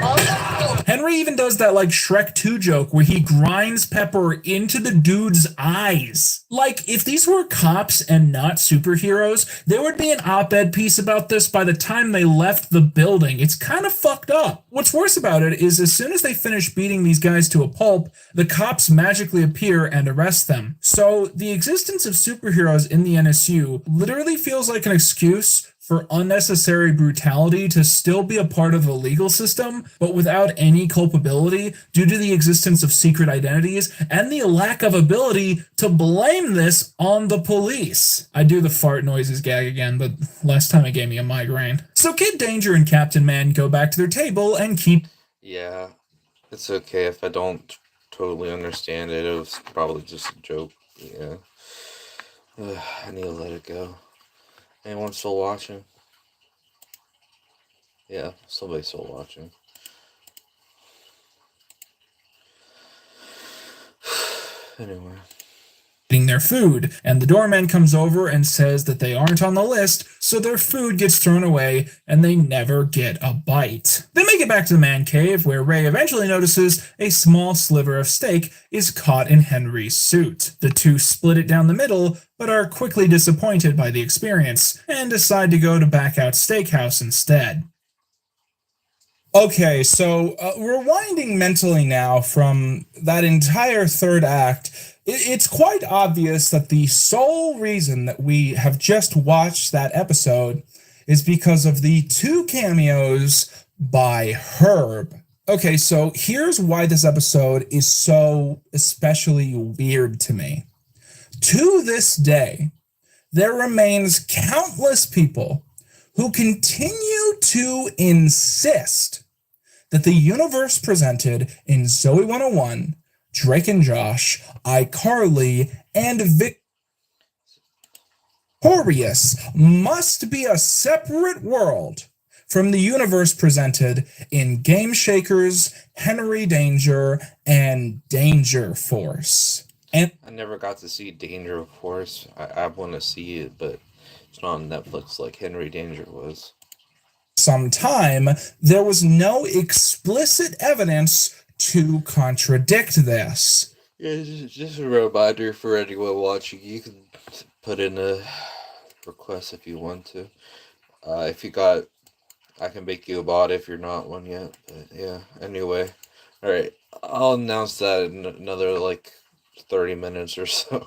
Henry even does that like Shrek 2 joke where he grinds pepper into the dude's eyes. Like, if these were cops and not superheroes, there would be an op-ed piece about this by the time they left the building. It's kind of fucked up. What's worse about it is as soon as they finish beating these guys to a pulp, the cops magically appear and arrest them. So the existence of superheroes in the NSU literally feels like an excuse for unnecessary brutality to still be a part of the legal system, but without any culpability due to the existence of secret identities and the lack of ability to blame this on the police. I do the fart noises gag again, but last time it gave me a migraine. So Kid Danger and Captain Man go back to their table and keep... Yeah, it's okay if I don't totally understand it. It was probably just a joke, yeah. I need to let it go. Anyone still watching? Yeah, somebody's still watching. Anyway. Eating their food, and the doorman comes over and says that they aren't on the list, so their food gets thrown away and they never get a bite. They make it back to the man cave, where Ray eventually notices a small sliver of steak is caught in Henry's suit. The two split it down the middle, but are quickly disappointed by the experience and decide to go to Backout Steakhouse instead. Okay, so rewinding mentally now from that entire third act, it's quite obvious that the sole reason that we have just watched that episode is because of the 2 cameos by Herb. Okay, so here's why this episode is so especially weird to me. To this day, there remains countless people who continue to insist that the universe presented in Zoe 101, Drake and Josh, iCarly, and Victorious must be a separate world from the universe presented in Game Shakers, Henry Danger, and Danger Force. And I never got to see Danger Force. I want to see it, but it's not on Netflix like Henry Danger was. Some time, there was no explicit evidence to contradict this. Yeah, just a reminder for anyone watching, you can put in a request if you want to. If you got, I can make you a bot if you're not one yet. But yeah, anyway. Alright, I'll announce that in another, 30 minutes or so.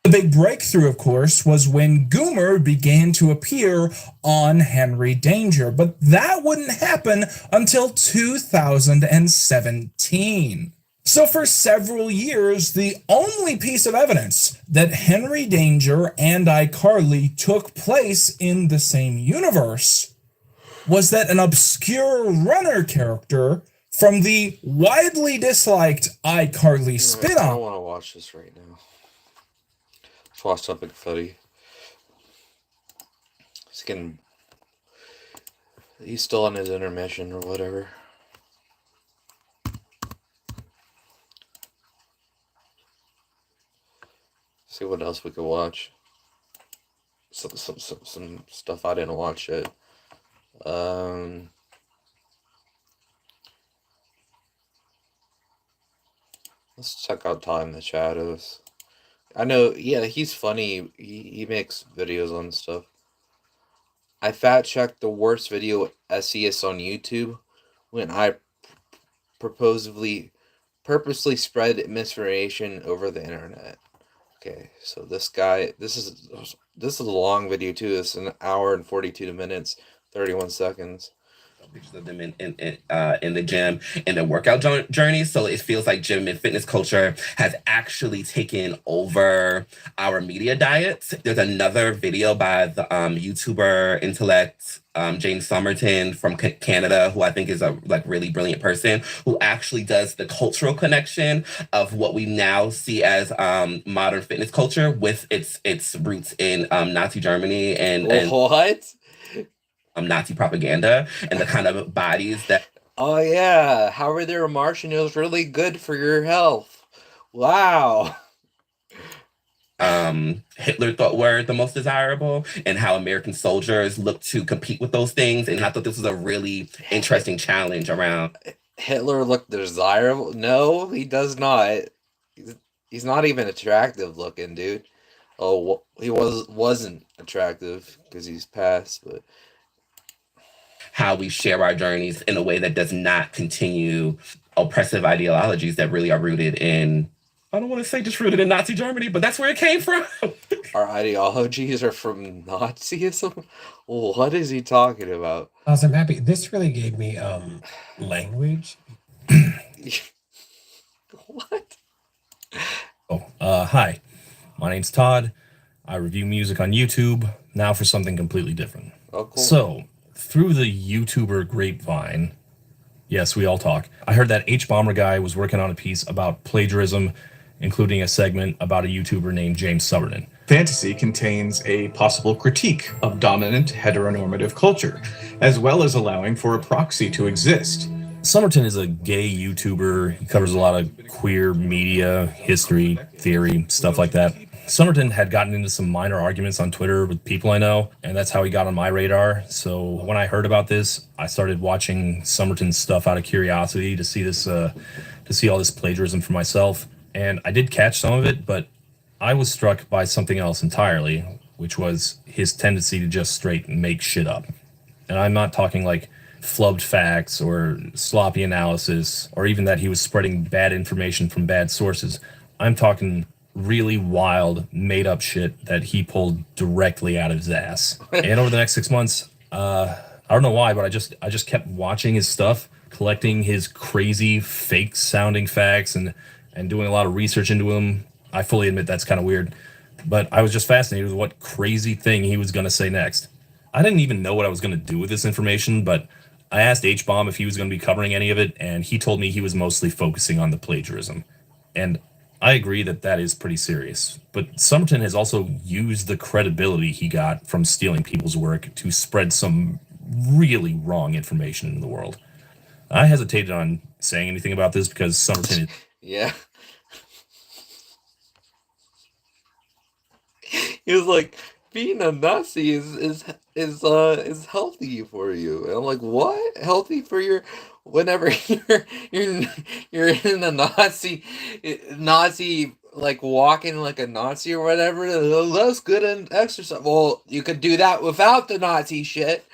The big breakthrough, of course, was when Goomer began to appear on Henry Danger, but that wouldn't happen until 2017. So for several years, the only piece of evidence that Henry Danger and iCarly took place in the same universe was that an obscure runner character from the widely disliked iCarly spin-off. I don't want to watch this right now. Let's watch something funny. He's still on his intermission or whatever. See what else we could watch. Some stuff I didn't watch yet. Let's check out Todd in the Shadows. I know, yeah, he's funny. He makes videos on stuff. I fact checked the worst video SES on YouTube when I purposely spread misinformation over the internet. Okay, so this is a long video too. It's an hour and 42 minutes, 31 seconds. Pictures of them in the gym in their workout journey. So it feels like gym and fitness culture has actually taken over our media diet. There's another video by the YouTuber intellect James Somerton from Canada, who I think is a really brilliant person, who actually does the cultural connection of what we now see as modern fitness culture with its roots in Nazi Germany and what? Nazi propaganda and the kind of bodies that. Oh yeah, how they were marching, it was really good for your health. Wow. Hitler thought were the most desirable, and how American soldiers looked to compete with those things. And I thought this was a really interesting challenge around. Hitler looked desirable? No, he does not. He's not even attractive looking, dude. Oh, he wasn't attractive because he's passed, but. How we share our journeys in a way that does not continue oppressive ideologies that really are rooted in, I don't want to say just rooted in Nazi Germany, but that's where it came from. Our ideologies are from Nazism? What is he talking about? I'm happy. This really gave me language. What? Hi. My name's Todd. I review music on YouTube. Now for something completely different. Oh, cool. So, through the YouTuber grapevine, yes, we all talk, I heard that H-Bomber guy was working on a piece about plagiarism, including a segment about a YouTuber named James Somerton. Fantasy contains a possible critique of dominant heteronormative culture, as well as allowing for a proxy to exist. Somerton is a gay YouTuber. He covers a lot of queer media, history, theory, stuff like that. Somerton had gotten into some minor arguments on Twitter with people I know, and that's how he got on my radar. So when I heard about this, I started watching Somerton's stuff out of curiosity to see this, to see all this plagiarism for myself. And I did catch some of it, but I was struck by something else entirely, which was his tendency to just straight make shit up. And I'm not talking like flubbed facts or sloppy analysis, or even that he was spreading bad information from bad sources. I'm talking really wild, made up shit that he pulled directly out of his ass. And over the next 6 months, I don't know why, but I just kept watching his stuff, collecting his crazy, fake sounding facts, and doing a lot of research into him. I fully admit that's kind of weird, but I was just fascinated with what crazy thing he was going to say next. I didn't even know what I was going to do with this information, but I asked H-Bomb if he was going to be covering any of it, and he told me he was mostly focusing on the plagiarism. And I agree that that is pretty serious. But Somerton has also used the credibility he got from stealing people's work to spread some really wrong information in the world. I hesitated on saying anything about this because Somerton is... Yeah. He was like, being a Nazi is healthy for you. And I'm like, what? Healthy for your whenever you're in a Nazi like walking like a Nazi or whatever. That's good and exercise. Well, you could do that without the Nazi shit.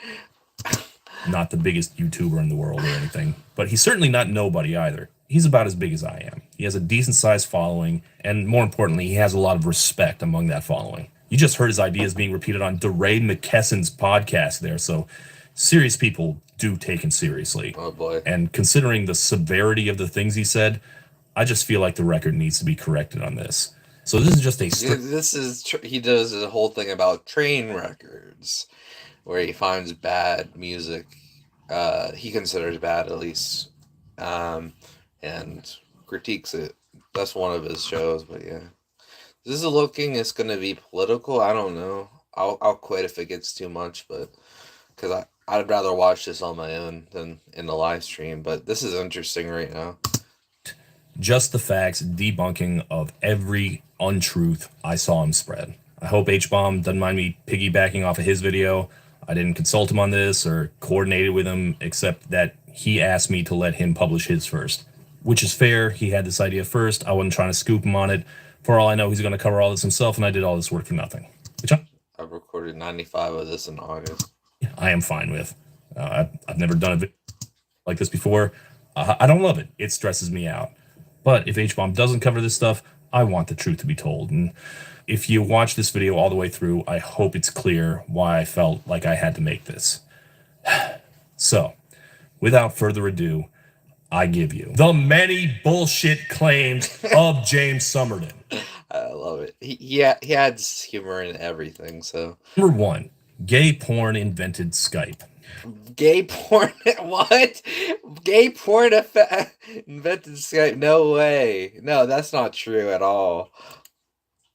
Not the biggest YouTuber in the world or anything, but he's certainly not nobody either. He's about as big as I am. He has a decent sized following, and more importantly, he has a lot of respect among that following. You just heard his ideas being repeated on DeRay McKesson's podcast there, so serious people do take him seriously. Oh boy. And considering the severity of the things he said, I just feel like the record needs to be corrected on this. So this is just a he does a whole thing about train records, where he finds bad music, he considers bad at least, and critiques it. That's one of his shows, but yeah. This is looking, it's going to be political. I don't know. I'll quit if it gets too much, but because I'd rather watch this on my own than in the live stream. But this is interesting right now. Just the facts, debunking of every untruth I saw him spread. I hope H-Bomb doesn't mind me piggybacking off of his video. I didn't consult him on this or coordinate it with him, except that he asked me to let him publish his first. Which is fair. He had this idea first. I wasn't trying to scoop him on it. For all I know, he's going to cover all this himself, and I did all this work for nothing. Which I've recorded 95 of this in August. I am fine with. I've never done a video like this before. I don't love it. It stresses me out. But if H-Bomb doesn't cover this stuff, I want the truth to be told. And if you watch this video all the way through, I hope it's clear why I felt like I had to make this. So, without further ado, I give you the many bullshit claims of James Somerton. I love it. He adds humor in everything, so. Number 1, gay porn invented Skype. Gay porn? What? Gay porn invented Skype? No way. No, that's not true at all.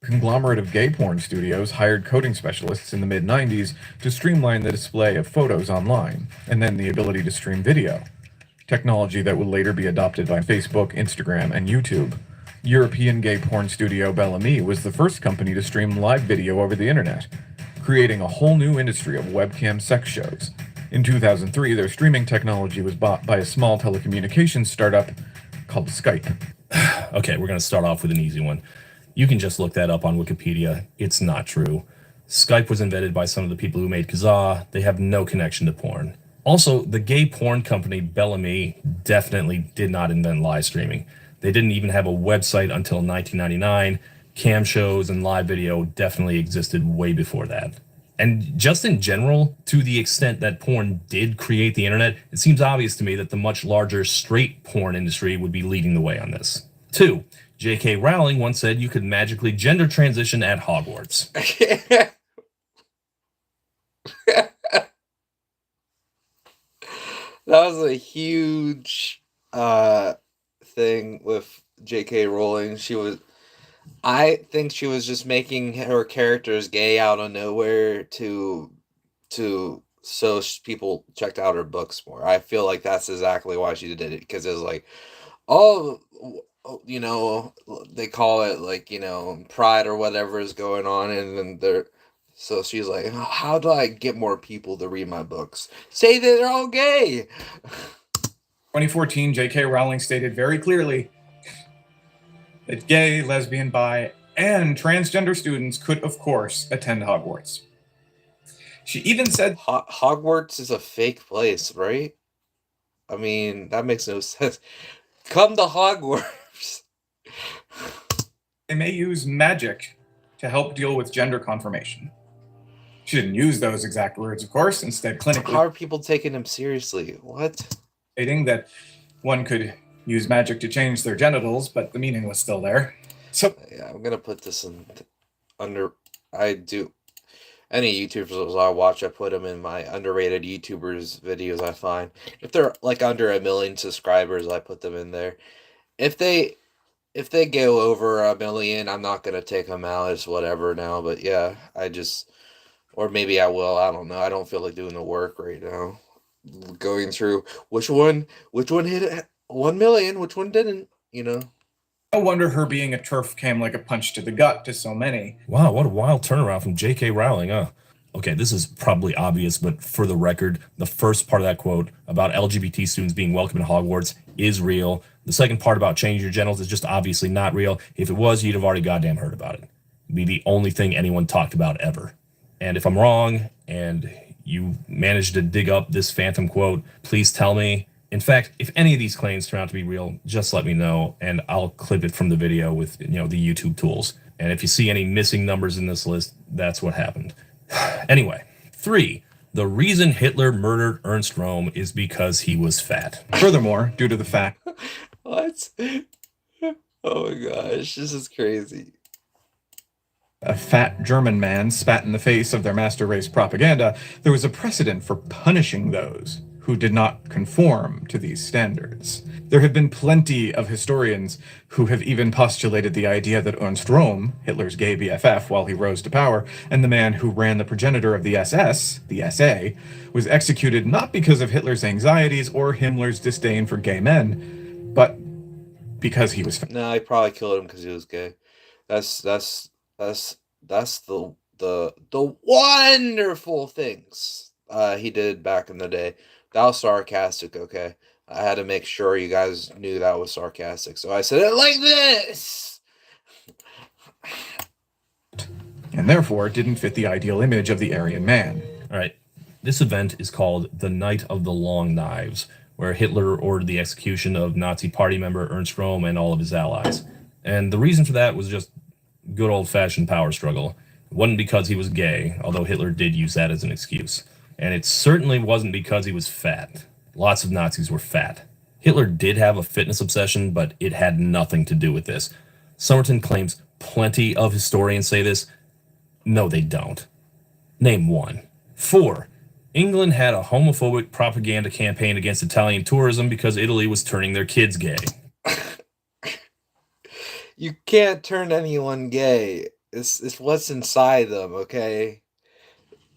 Conglomerate of gay porn studios hired coding specialists in the mid-90s to streamline the display of photos online, and then the ability to stream video. Technology that would later be adopted by Facebook, Instagram, and YouTube. European gay porn studio Bellamy was the first company to stream live video over the internet, creating a whole new industry of webcam sex shows. In 2003, their streaming technology was bought by a small telecommunications startup called Skype. Okay, we're going to start off with an easy one. You can just look that up on Wikipedia. It's not true. Skype was invented by some of the people who made Kazaa. They have no connection to porn. Also, the gay porn company Bellamy definitely did not invent live streaming. They didn't even have a website until 1999. Cam shows and live video definitely existed way before that. And just in general, to the extent that porn did create the internet, it seems obvious to me that the much larger straight porn industry would be leading the way on this. 2, J.K. Rowling once said you could magically gender transition at Hogwarts. That was a huge thing with J.K. Rowling. She was, I think she was just making her characters gay out of nowhere to people checked out her books more. I feel like that's exactly why she did it, because it was like, oh, they call it like, pride or whatever is going on, and then so she's like, how do I get more people to read my books? Say that they're all gay. 2014, J.K. Rowling stated very clearly that gay, lesbian, bi, and transgender students could, of course, attend Hogwarts. She even said Hogwarts is a fake place, right? I mean, that makes no sense. Come to Hogwarts. They may use magic to help deal with gender confirmation. She didn't use those exact words, of course, instead clinically. How are people taking him seriously? What? Stating that one could use magic to change their genitals, but the meaning was still there. So yeah, I'm gonna put this in under. I do. Any YouTubers I watch, I put them in my underrated YouTubers videos I find. If they're like under 1 million subscribers, I put them in there. If they go over 1 million, I'm not gonna take them out. It's whatever now. But yeah, or maybe I will. I don't know. I don't feel like doing the work right now. Going through which one hit 1 million, which one didn't. No wonder her being a TERF came like a punch to the gut to so many. Wow, what a wild turnaround from J.K. Rowling, huh? Okay, this is probably obvious, but for the record, the first part of that quote about LGBT students being welcome in Hogwarts is real. The second part about changing your genitals is just obviously not real. If it was, you'd have already goddamn heard about it. It'd be the only thing anyone talked about ever. And if I'm wrong, and you managed to dig up this phantom quote, please tell me. In fact, if any of these claims turn out to be real, just let me know, and I'll clip it from the video with the YouTube tools. And if you see any missing numbers in this list, that's what happened. Anyway, 3. The reason Hitler murdered Ernst Röhm is because he was fat. Furthermore, due to the fact... What? Oh my gosh, this is crazy. A fat German man spat in the face of their master race propaganda, there was a precedent for punishing those who did not conform to these standards. There have been plenty of historians who have even postulated the idea that Ernst Röhm, Hitler's gay BFF while he rose to power, and the man who ran the progenitor of the SS, the SA, was executed not because of Hitler's anxieties or Himmler's disdain for gay men, but because he was... No, he probably killed him because he was gay. That's the wonderful things he did back in the day. That was sarcastic, okay? I had to make sure you guys knew that was sarcastic, so I said it like this! And therefore didn't fit the ideal image of the Aryan man. All right, this event is called the Night of the Long Knives, where Hitler ordered the execution of Nazi party member Ernst Röhm and all of his allies. And the reason for that was just good old-fashioned power struggle. It wasn't because he was gay, although Hitler did use that as an excuse. And it certainly wasn't because he was fat. Lots of Nazis were fat. Hitler did have a fitness obsession, but it had nothing to do with this. Somerton claims plenty of historians say this. No, they don't. Name one. 4. England had a homophobic propaganda campaign against Italian tourism because Italy was turning their kids gay. You can't turn anyone gay. It's what's inside them, okay?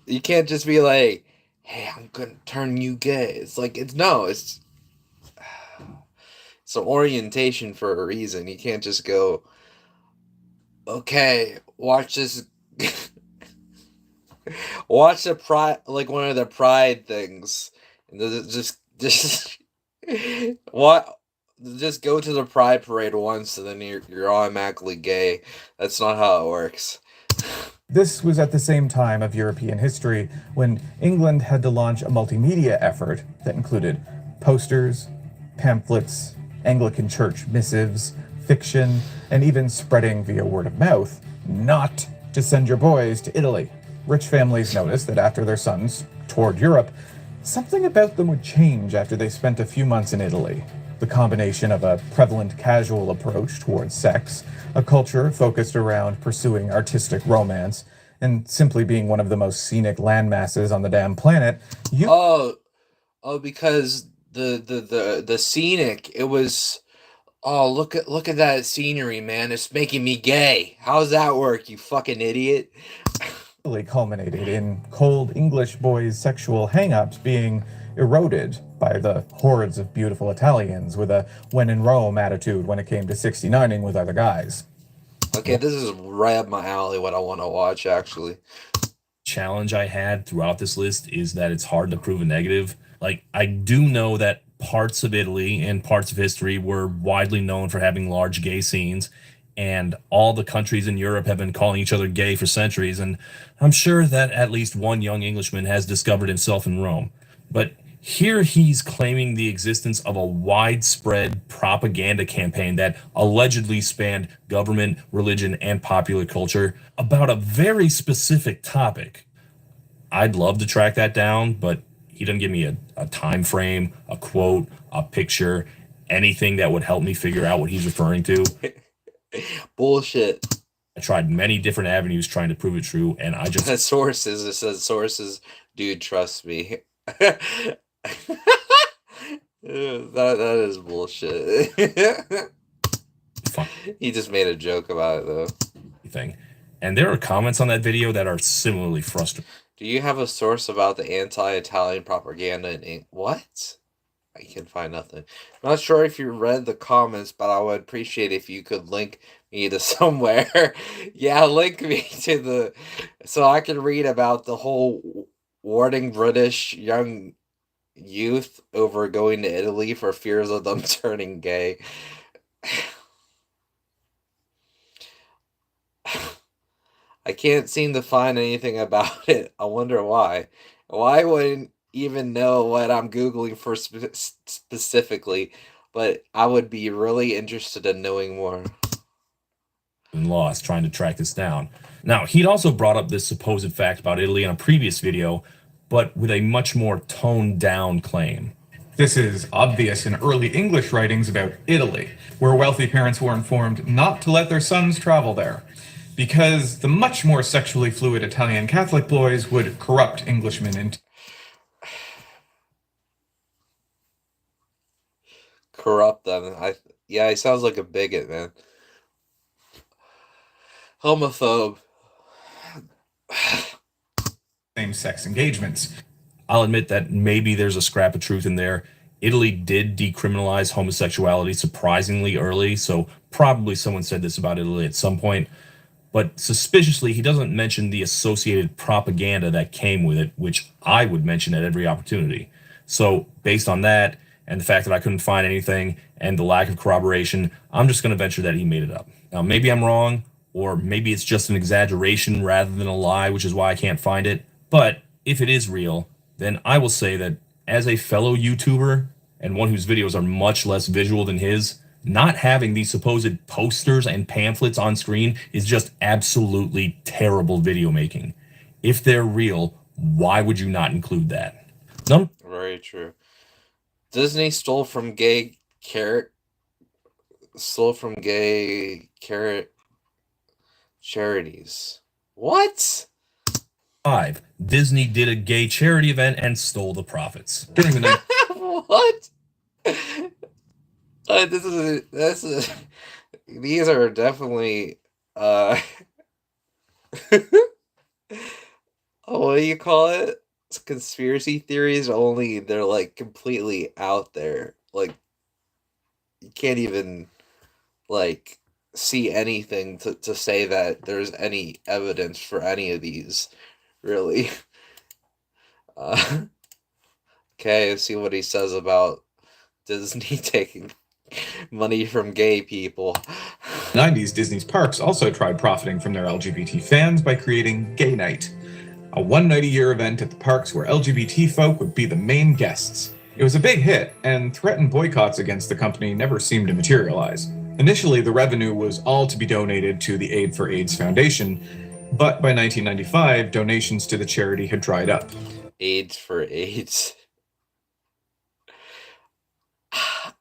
You can't just be like, hey, I'm gonna turn you gay. It's like, it's an orientation for a reason. You can't just go, okay, watch this. Watch the pride, like one of the pride things. And just what? Just go to the pride parade once, and then you're automatically gay. That's not how it works. This was at the same time of European history when England had to launch a multimedia effort that included posters, pamphlets, Anglican church missives, fiction, and even spreading via word of mouth, not to send your boys to Italy. Rich families noticed that after their sons toured Europe, something about them would change after they spent a few months in Italy. The combination of a prevalent casual approach towards sex, a culture focused around pursuing artistic romance, and simply being one of the most scenic landmasses on the damn planet. Oh, because the scenic, it was Oh, look at that scenery, man. It's making me gay. How's that work, you fucking idiot? Culminated in cold English boys' sexual hang-ups being eroded by the hordes of beautiful Italians with a when in Rome attitude when it came to 69ing with other guys. Okay, this is right up my alley, what I want to watch, actually. Challenge I had throughout this list is that it's hard to prove a negative. Like, I do know that parts of Italy and parts of history were widely known for having large gay scenes, and all the countries in Europe have been calling each other gay for centuries, and I'm sure that at least one young Englishman has discovered himself in Rome. But here he's claiming the existence of a widespread propaganda campaign that allegedly spanned government, religion, and popular culture about a very specific topic. I'd love to track that down, but he doesn't give me a time frame, a quote, a picture, anything that would help me figure out what he's referring to. Bullshit. I tried many different avenues trying to prove it true, and I just sources. It says sources. Dude, trust me. that is bullshit. He just made a joke about it though. Thing. And there are comments on that video that are similarly frustrating. Do you have a source about the anti-Italian propaganda in what? I can find nothing. I'm not sure if you read the comments, but I would appreciate if you could link me to somewhere. Yeah, link me to the so I can read about the whole warning British young youth over going to Italy for fears of them turning gay. I can't seem to find anything about it. I wonder why. Why wouldn't even know what I'm Googling for specifically, but I would be really interested in knowing more. And lost trying to track this down. Now, he'd also brought up this supposed fact about Italy in a previous video, but with a much more toned down claim. This is obvious in early English writings about Italy, where wealthy parents were informed not to let their sons travel there, because the much more sexually fluid Italian Catholic boys would corrupt Englishmen into corrupt them. Yeah, he sounds like a bigot, man. Homophobe. Same-sex engagements. I'll admit that maybe there's a scrap of truth in there. Italy did decriminalize homosexuality surprisingly early, so probably someone said this about Italy at some point. But suspiciously, he doesn't mention the associated propaganda that came with it, which I would mention at every opportunity. So, based on that, and the fact that I couldn't find anything, and the lack of corroboration, I'm just going to venture that he made it up. Now, maybe I'm wrong, or maybe it's just an exaggeration rather than a lie, which is why I can't find it. But if it is real, then I will say that as a fellow YouTuber, and one whose videos are much less visual than his, not having these supposed posters and pamphlets on screen is just absolutely terrible video making. If they're real, why would you not include that? No. Very true. Disney stole from gay charities. What? 5. Disney did a gay charity event and stole the profits. During the night. What? This is these are definitely what do you call it? It's conspiracy theories, only they're like completely out there. Like you can't even like see anything to say that there's any evidence for any of these, really. Okay, let's see what he says about Disney taking money from gay people. 90s, Disney's parks also tried profiting from their LGBT fans by creating Gay Night, a one-night-a-year event at the parks where LGBT folk would be the main guests. It was a big hit, and threatened boycotts against the company never seemed to materialize. Initially, the revenue was all to be donated to the Aid for AIDS Foundation, but by 1995, donations to the charity had dried up. AIDS for AIDS.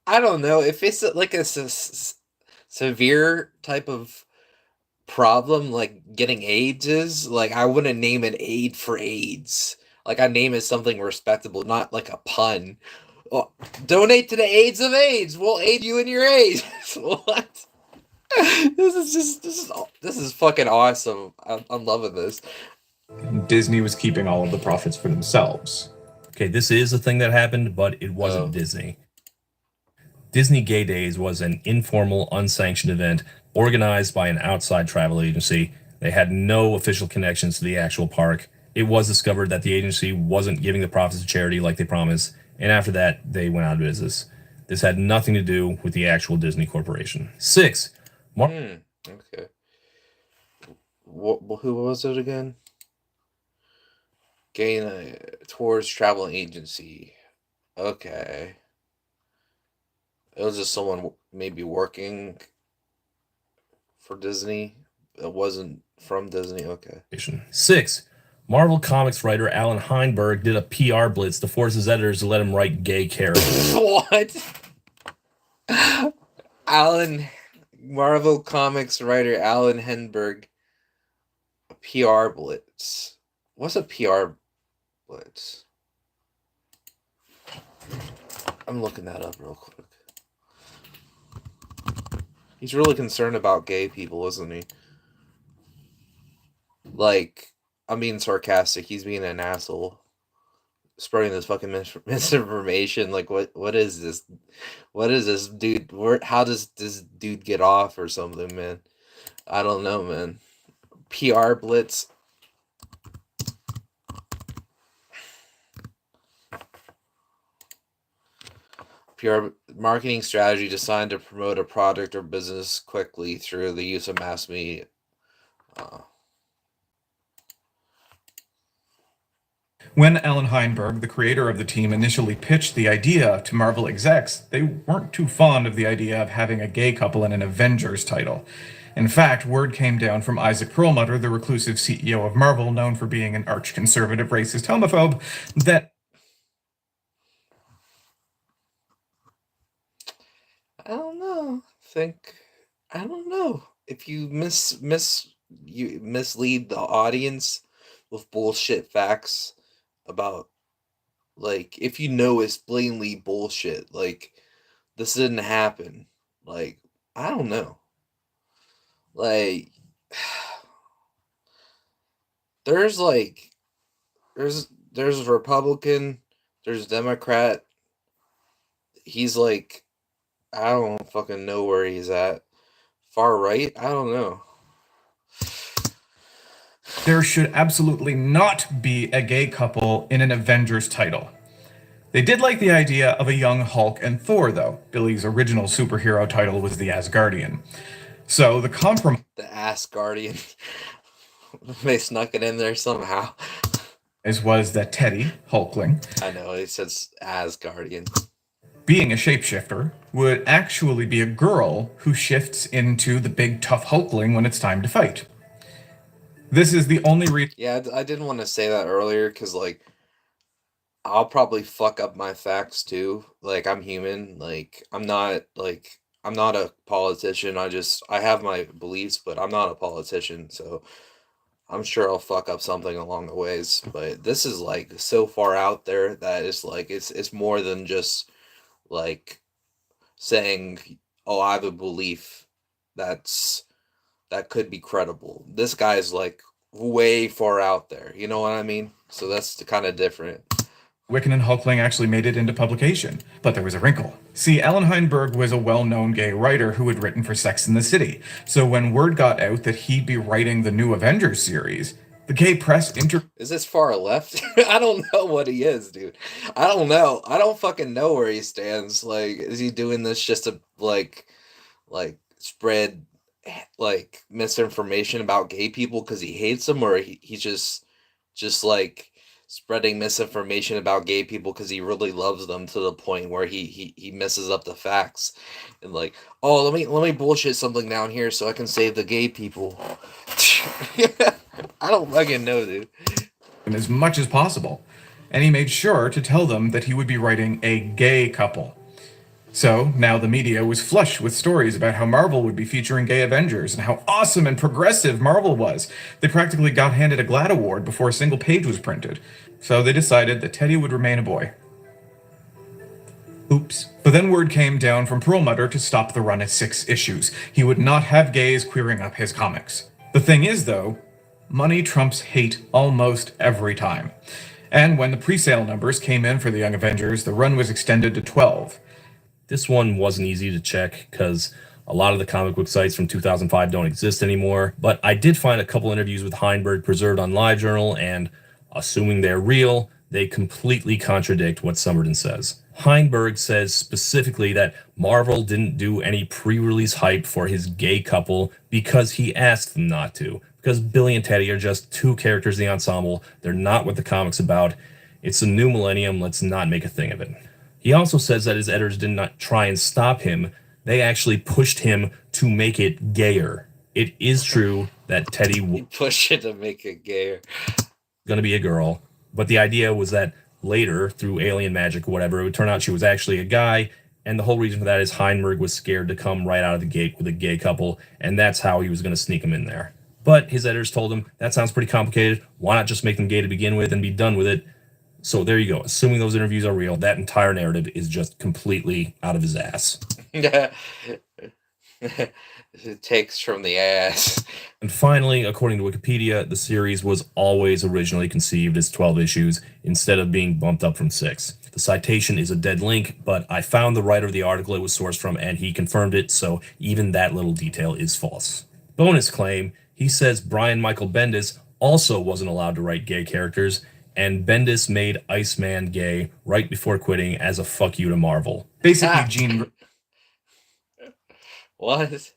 I don't know if it's like a severe type of problem, like getting AIDS is. Like, I wouldn't name it Aid for AIDS. Like, I name it something respectable, not like a pun. Well, donate to the AIDS of AIDS. We'll aid you in your AIDS. What? This is fucking awesome. I'm loving this. Disney was keeping all of the profits for themselves. Okay, this is a thing that happened, but it wasn't Disney. Disney Gay Days was an informal, unsanctioned event organized by an outside travel agency. They had no official connections to the actual park. It was discovered that the agency wasn't giving the profits to charity like they promised, and after that, they went out of business. This had nothing to do with the actual Disney Corporation. 6. Okay. Who was it again? Gay Tours Travel Agency. Okay. It was just someone maybe working for Disney. It wasn't from Disney. Okay. 6. Marvel Comics writer Alan Heinberg did a PR blitz to force his editors to let him write gay characters. What? Marvel Comics writer Alan Heinberg. A PR blitz. What's a PR blitz? I'm looking that up real quick. He's really concerned about gay people, isn't he? Like, I'm being sarcastic. He's being an asshole. Spreading this fucking misinformation. Like, what is this? What is this, dude? How does this dude get off or something, man? I don't know, man. PR blitz. PR marketing strategy designed to promote a product or business quickly through the use of mass media. When Alan Heinberg, the creator of the team, initially pitched the idea to Marvel execs, they weren't too fond of the idea of having a gay couple in an Avengers title. In fact, word came down from Isaac Perlmutter, the reclusive CEO of Marvel, known for being an arch-conservative, racist homophobe, that I don't know. I don't know. If you you mislead the audience with bullshit facts about, like, if you know it's blatantly bullshit, like, this didn't happen. Like, I don't know. Like, there's Republican, there's Democrat. He's like, I don't fucking know where he's at. Far right? I don't know. there should absolutely not be a gay couple in an Avengers title. They did like the idea of a young Hulk and Thor, though. Billy's original superhero title was the Asgardian. So the compromise The Asgardian. They snuck it in there somehow. was that Teddy, Hulkling, I know, it says Asgardian. being a shapeshifter, would actually be a girl who shifts into the big tough Hulkling when it's time to fight. This is the only reason. Yeah, I didn't want to say that earlier because, like, I'll probably fuck up my facts too. Like, I'm human. Like, I'm not a politician. I have my beliefs, but I'm not a politician, so I'm sure I'll fuck up something along the ways. But this is, like, so far out there that it's like it's more than just like saying, oh, I have a belief that could be credible. This guy's like way far out there. You know what I mean? So that's kind of different. Wiccan and Hulkling actually made it into publication, but there was a wrinkle. See, Alan Heinberg was a well-known gay writer who had written for Sex and the City, so when word got out that he'd be writing the new Avengers series, the gay press Is this far left? I don't know what he is, dude. I don't know. I don't fucking know where he stands. Like, is he doing this just to like spread like misinformation about gay people because he hates them, or he's just like spreading misinformation about gay people because he really loves them to the point where he messes up the facts and like, oh, let me bullshit something down here so I can save the gay people. I don't fucking know, dude. as much as possible, and he made sure to tell them that he would be writing a gay couple. So now the media was flush with stories about how Marvel would be featuring gay Avengers and how awesome and progressive Marvel was. They practically got handed a GLAAD award before a single page was printed. So they decided that Teddy would remain a boy. Oops. But then word came down from Perlmutter to stop the run at 6 issues. He would not have gays queering up his comics. The thing is, though, money trumps hate almost every time. And when the pre-sale numbers came in for the Young Avengers, the run was extended to 12. This one wasn't easy to check because a lot of the comic book sites from 2005 don't exist anymore, but I did find a couple interviews with Heinberg preserved on LiveJournal, and assuming they're real, they completely contradict what Summerton says. Heinberg says specifically that Marvel didn't do any pre-release hype for his gay couple because he asked them not to. Because Billy and Teddy are just two characters in the ensemble, they're not what the comic's about. It's a new millennium, let's not make a thing of it. He also says that his editors did not try and stop him, they actually pushed him to make it gayer. It is true that Teddy pushed it to make it gayer. Gonna be a girl, but the idea was that later, through alien magic or whatever, it would turn out she was actually a guy, and the whole reason for that is Heinberg was scared to come right out of the gate with a gay couple, and that's how he was going to sneak them in there. But his editors told him, that sounds pretty complicated, why not just make them gay to begin with and be done with it? So there you go, assuming those interviews are real, that entire narrative is just completely out of his ass. It takes from the ass. And finally, according to Wikipedia, the series was always originally conceived as 12 issues instead of being bumped up from 6. The citation is a dead link, but I found the writer of the article it was sourced from and he confirmed it, so even that little detail is false. Bonus claim, he says Brian Michael Bendis also wasn't allowed to write gay characters, and Bendis made Iceman gay right before quitting as a fuck you to Marvel. Basically, Gene... What?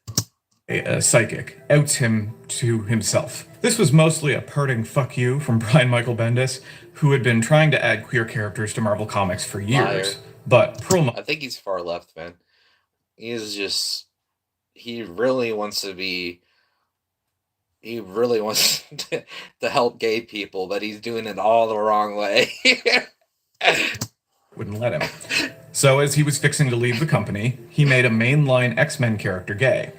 A psychic outs him to himself. This was mostly a parting fuck you from Brian Michael Bendis, who had been trying to add queer characters to Marvel Comics for years. Liar. But Perlmutter... I think he's far left, man. He really wants to help gay people, but he's doing it all the wrong way. Wouldn't let him. So as he was fixing to leave the company, he made a mainline X-Men character gay.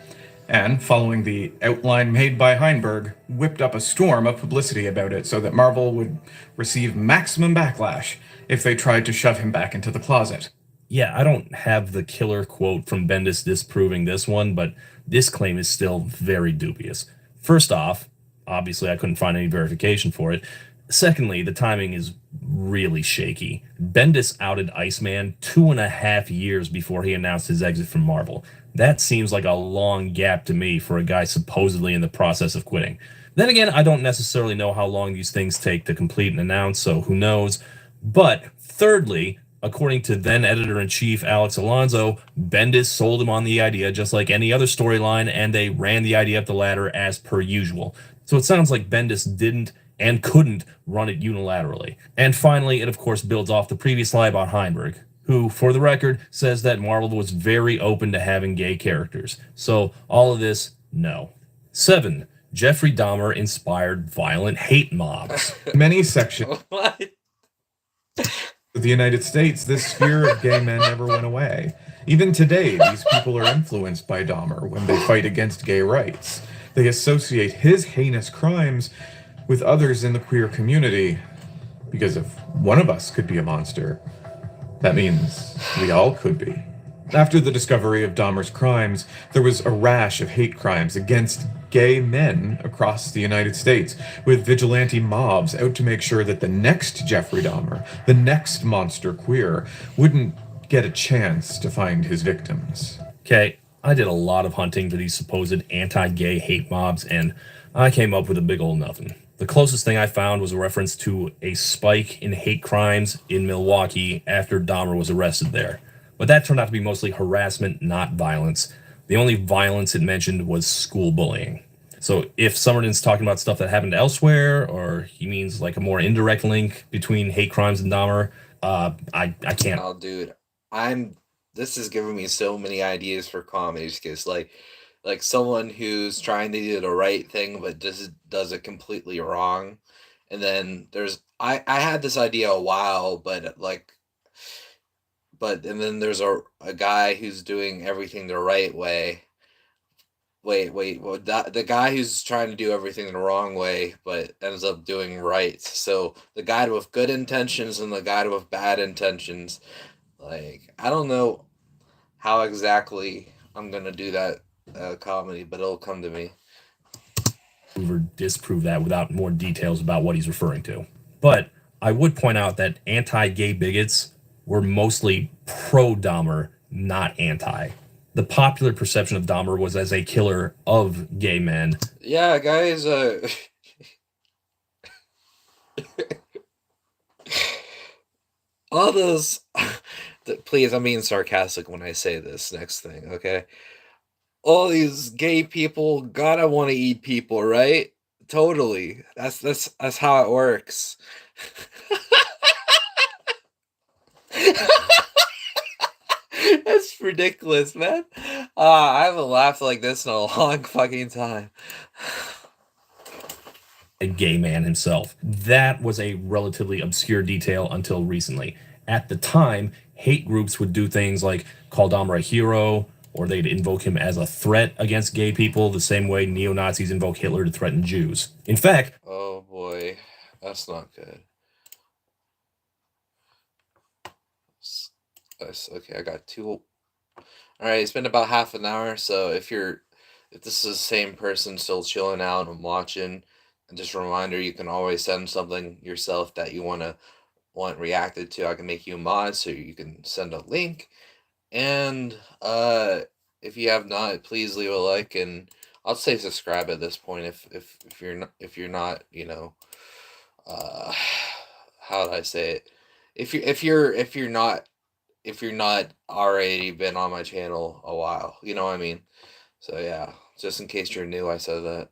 And, following the outline made by Heinberg, whipped up a storm of publicity about it so that Marvel would receive maximum backlash if they tried to shove him back into the closet. Yeah, I don't have the killer quote from Bendis disproving this one, but this claim is still very dubious. First off, obviously I couldn't find any verification for it. Secondly, the timing is really shaky. Bendis outed Iceman 2.5 years before he announced his exit from Marvel. That seems like a long gap to me for a guy supposedly in the process of quitting. Then again, I don't necessarily know how long these things take to complete and announce, so who knows. But thirdly, according to then editor-in-chief Alex Alonso, Bendis sold him on the idea just like any other storyline, and they ran the idea up the ladder as per usual. So it sounds like Bendis didn't and couldn't run it unilaterally. And finally, it of course builds off the previous lie about Heinberg, who, for the record, says that Marvel was very open to having gay characters. So all of this, no. 7. Jeffrey Dahmer inspired violent hate mobs. Many sections of the United States, this fear of gay men never went away. Even today, these people are influenced by Dahmer when they fight against gay rights. They associate his heinous crimes with others in the queer community, because if one of us could be a monster, that means we all could be. After the discovery of Dahmer's crimes, there was a rash of hate crimes against gay men across the United States, with vigilante mobs out to make sure that the next Jeffrey Dahmer, the next monster queer, wouldn't get a chance to find his victims. Okay, I did a lot of hunting for these supposed anti-gay hate mobs, and I came up with a big old nothing. The closest thing I found was a reference to a spike in hate crimes in Milwaukee after Dahmer was arrested there. But that turned out to be mostly harassment, not violence. The only violence it mentioned was school bullying. So if Summerton's talking about stuff that happened elsewhere, or he means like a more indirect link between hate crimes and Dahmer, I can't. Oh, dude, this is giving me so many ideas for comedies, because like someone who's trying to do the right thing but just does it completely wrong. And then I had this idea a while, but and then there's a guy who's doing everything the right way. The guy who's trying to do everything the wrong way but ends up doing right. So the guy with good intentions and the guy with bad intentions, Like, I don't know how exactly I'm gonna do that comedy, but it'll come to me. Prove or disprove that without more details about what he's referring to. But I would point out that anti-gay bigots were mostly pro-Dahmer, not anti. The popular perception of Dahmer was as a killer of gay men. Yeah, guys, all those please, I'm being sarcastic when I say this next thing, okay? All these gay people gotta want to eat people, right? Totally. That's how it works. That's ridiculous, man. I haven't laughed like this in a long fucking time. A gay man himself. That was a relatively obscure detail until recently. At the time, hate groups would do things like call Dahmer a hero, or they'd invoke him as a threat against gay people, the same way neo-Nazis invoke Hitler to threaten Jews. In fact, oh boy, that's not good. Okay, I got two. All right, it's been about half an hour, so if this is the same person still chilling out and watching, and just a reminder, you can always send something yourself that you want reacted to. I can make you a mod, so you can send a link. And if you have not, please leave a like, and I'll say subscribe at this point if you're not, how do I say it? If you're not already been on my channel a while, you know what I mean? So yeah, just in case you're new, I said that.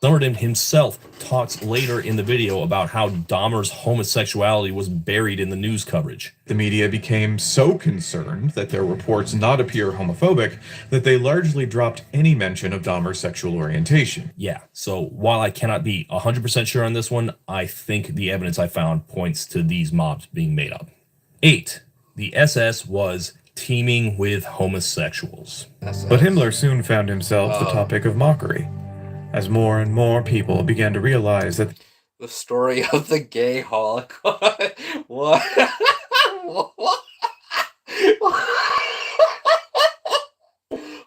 Somerton himself talks later in the video about how Dahmer's homosexuality was buried in the news coverage. The media became so concerned that their reports not appear homophobic that they largely dropped any mention of Dahmer's sexual orientation. Yeah, so while I cannot be 100% sure on this one, I think the evidence I found points to these mobs being made up. 8. The SS was teeming with homosexuals. But Himmler soon found himself the topic of mockery, as more and more people began to realize that the story of the gay Holocaust. What?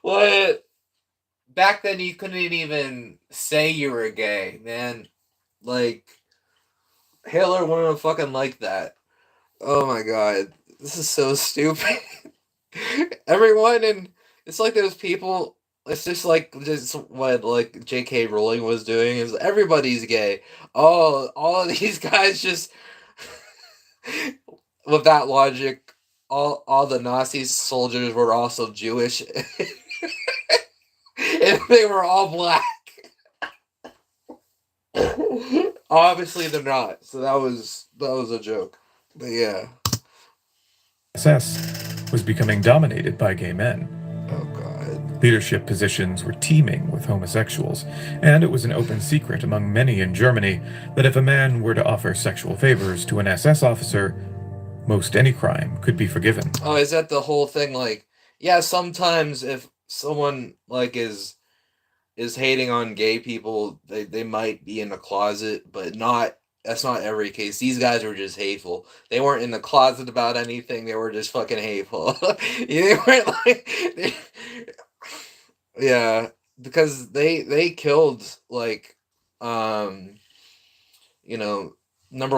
What? Back then, you couldn't even say you were gay, man. Like, Hitler wouldn't have fucking liked that. Oh my god, this is so stupid. Everyone, and it's like those people. It's just what like J.K. Rowling was doing. Is everybody's gay. Oh, all of these guys just with that logic, all the Nazi soldiers were also Jewish, and they were all black. Obviously, they're not. So that was a joke. But yeah, SS was becoming dominated by gay men. Oh god. Leadership positions were teeming with homosexuals, and it was an open secret among many in Germany that if a man were to offer sexual favors to an SS officer, most any crime could be forgiven. Oh, is that the whole thing? Like, yeah, sometimes if someone like is hating on gay people, they might be in the closet, but that's not every case. These guys were just hateful. They weren't in the closet about anything. They were just fucking hateful. They weren't like, yeah, because they killed like, number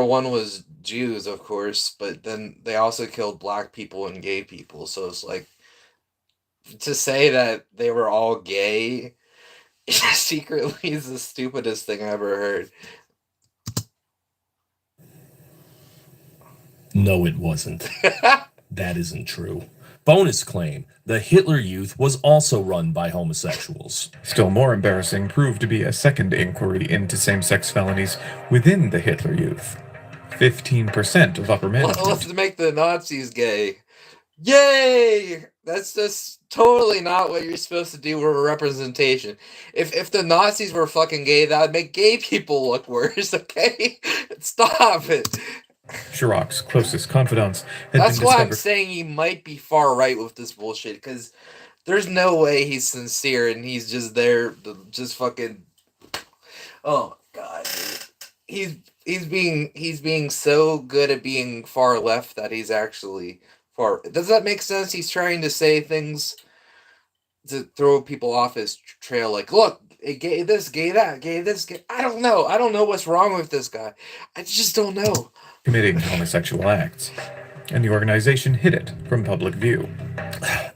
one was Jews, of course, but then they also killed black people and gay people. So it's like to say that they were all gay secretly is the stupidest thing I ever heard. No, it wasn't. That isn't true. Bonus claim, the Hitler Youth was also run by homosexuals. Still more embarrassing proved to be a second inquiry into same-sex felonies within the Hitler Youth. 15% of upper management. Let's make the Nazis gay. Yay! That's just totally not what you're supposed to do with representation. If the Nazis were fucking gay, that would make gay people look worse, okay? Stop it. Chirac's closest confidants had That's been why discovered. I'm saying he might be far right with this bullshit, because there's no way he's sincere and he's just there to just fucking. Oh my god, dude. He's being so good at being far left that he's actually For does that make sense? He's trying to say things to throw people off his trail. Like, look, gay this, gay that, gay this, gay. I don't know. I don't know what's wrong with this guy. I just don't know. Committing homosexual acts, and the organization hid it from public view.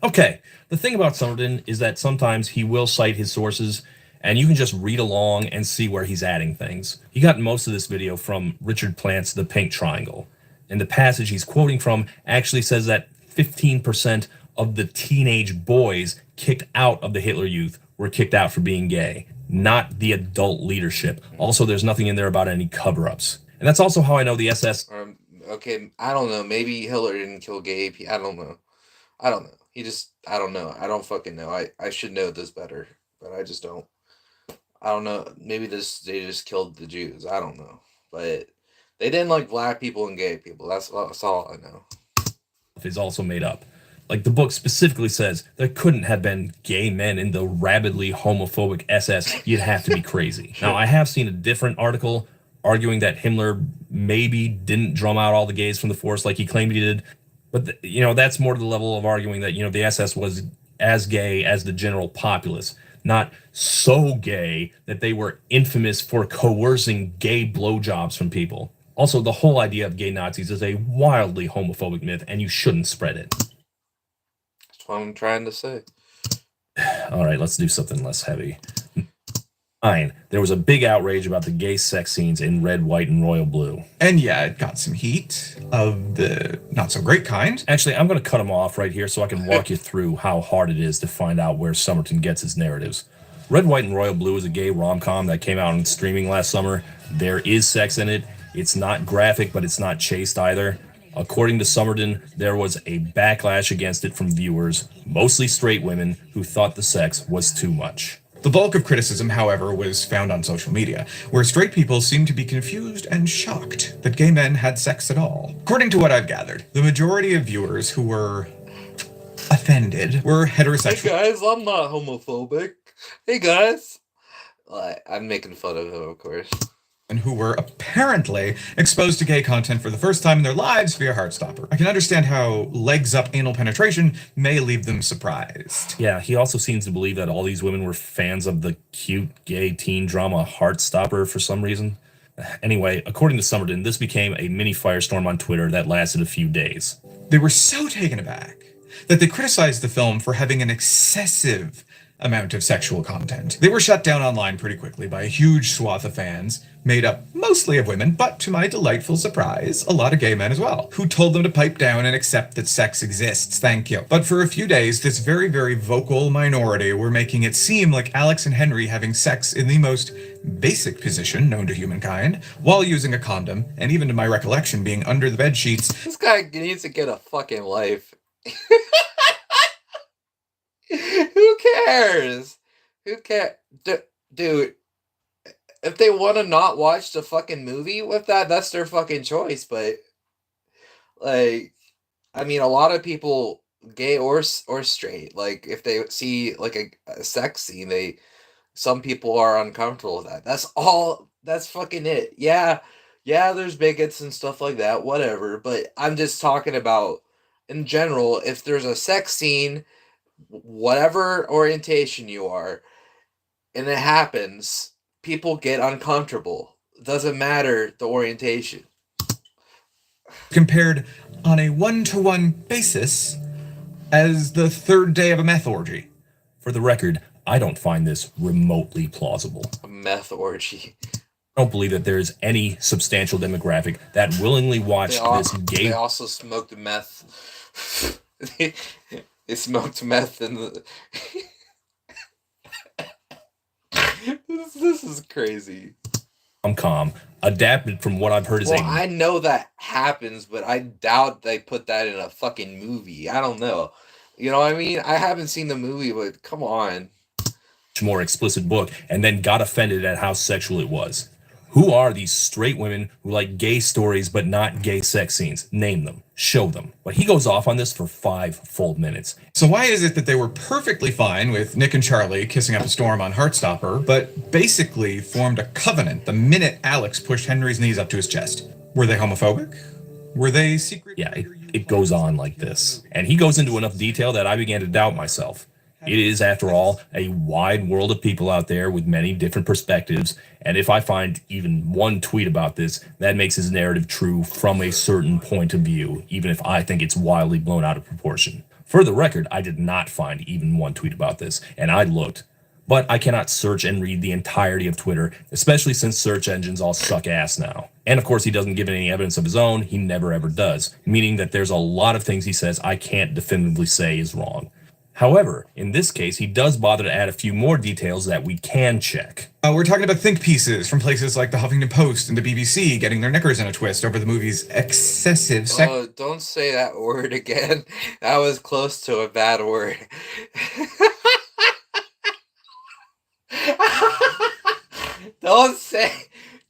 Okay, the thing about Somerton is that sometimes he will cite his sources, and you can just read along and see where he's adding things. He got most of this video from Richard Plant's The Pink Triangle, and the passage he's quoting from actually says that 15% of the teenage boys kicked out of the Hitler Youth were kicked out for being gay, not the adult leadership. Also, there's nothing in there about any cover-ups. And that's also how I know the SS... Okay, I don't know. Maybe Hitler didn't kill gay people. I don't know. I don't know. I don't fucking know. I should know this better, but I just don't. I don't know. Maybe they just killed the Jews. I don't know. But they didn't like black people and gay people. That's all I know. Is also made up. Like, the book specifically says there couldn't have been gay men in the rabidly homophobic SS. You'd have to be crazy. Now, I have seen a different article arguing that Himmler maybe didn't drum out all the gays from the force like he claimed he did. But, that's more to the level of arguing that, the SS was as gay as the general populace. Not so gay that they were infamous for coercing gay blowjobs from people. Also, the whole idea of gay Nazis is a wildly homophobic myth, and you shouldn't spread it. That's what I'm trying to say. All right, let's do something less heavy. Fine. There was a big outrage about the gay sex scenes in Red, White, and Royal Blue. And yeah, it got some heat of the not so great kind. Actually, I'm going to cut him off right here so I can walk you through how hard it is to find out where Somerton gets his narratives. Red, White, and Royal Blue is a gay rom-com that came out on streaming last summer. There is sex in it. It's not graphic, but it's not chaste either. According to Somerton, there was a backlash against it from viewers, mostly straight women, who thought the sex was too much. The bulk of criticism, however, was found on social media, where straight people seemed to be confused and shocked that gay men had sex at all. According to what I've gathered, the majority of viewers who were offended were heterosexual. Hey guys, I'm not homophobic. Hey guys. I'm making fun of him, of course. And who were apparently exposed to gay content for the first time in their lives via Heartstopper. I can understand how legs up anal penetration may leave them surprised. Yeah, he also seems to believe that all these women were fans of the cute gay teen drama Heartstopper for some reason. Anyway, according to Somerton, this became a mini firestorm on Twitter that lasted a few days. They were so taken aback that they criticized the film for having an excessive amount of sexual content. They were shut down online pretty quickly by a huge swath of fans, made up mostly of women, but to my delightful surprise, a lot of gay men as well, who told them to pipe down and accept that sex exists, thank you. But for a few days, this very, very vocal minority were making it seem like Alex and Henry having sex in the most basic position known to humankind, while using a condom, and even to my recollection, being under the bed sheets. This guy needs to get a fucking life. Who cares? Who cares? Dude, if they want to not watch the fucking movie with that, that's their fucking choice. But, like, I mean, a lot of people, gay or straight, like, if they see, like, a sex scene, some people are uncomfortable with that. That's fucking it. Yeah, there's bigots and stuff like that, whatever. But I'm just talking about, in general, if there's a sex scene, whatever orientation you are, and it happens, people get uncomfortable. It doesn't matter the orientation. Compared on a one-to-one basis as the third day of a meth orgy. For the record, I don't find this remotely plausible. A meth orgy. I don't believe that there is any substantial demographic that willingly watched this gay... They also smoked meth. They smoked meth in the... this is crazy. Rom-com, adapted from what I've heard is I know that happens, but I doubt they put that in a fucking movie. I don't know. You know what I mean? I haven't seen the movie, but come on. More explicit book, and then got offended at how sexual it was. Who are these straight women who like gay stories but not gay sex scenes? Name them. Show them. But he goes off on this for 5 full minutes. So why is it that they were perfectly fine with Nick and Charlie kissing up a storm on Heartstopper, but basically formed a covenant the minute Alex pushed Henry's knees up to his chest? Were they homophobic? Were they secret? Yeah, it goes on like this. And he goes into enough detail that I began to doubt myself. It is, after all, a wide world of people out there with many different perspectives, and if I find even one tweet about this, that makes his narrative true from a certain point of view, even if I think it's wildly blown out of proportion. For the record, I did not find even one tweet about this, and I looked. But I cannot search and read the entirety of Twitter, especially since search engines all suck ass now. And of course, he doesn't give any evidence of his own, he never ever does, meaning that there's a lot of things he says I can't definitively say is wrong. However, in this case, he does bother to add a few more details that we can check. We're talking about think pieces from places like the Huffington Post and the BBC getting their knickers in a twist over the movie's excessive sex. Oh, don't say that word again. That was close to a bad word.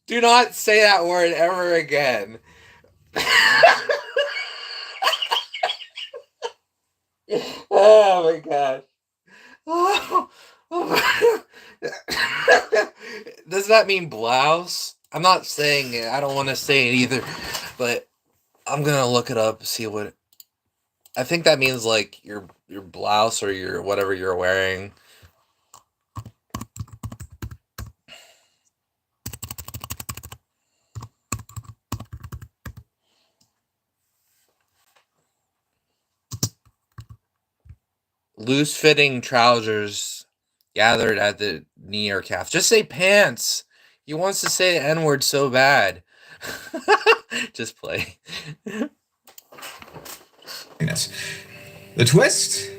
Do not say that word ever again. Oh my god. Does that mean blouse? I'm not saying it. I don't want to say it either, but I'm gonna look it up, see what. I think that means like your blouse or your whatever you're wearing. Loose-fitting trousers gathered at the knee or calf. Just say pants. He wants to say the N-word so bad. Just play. The twist?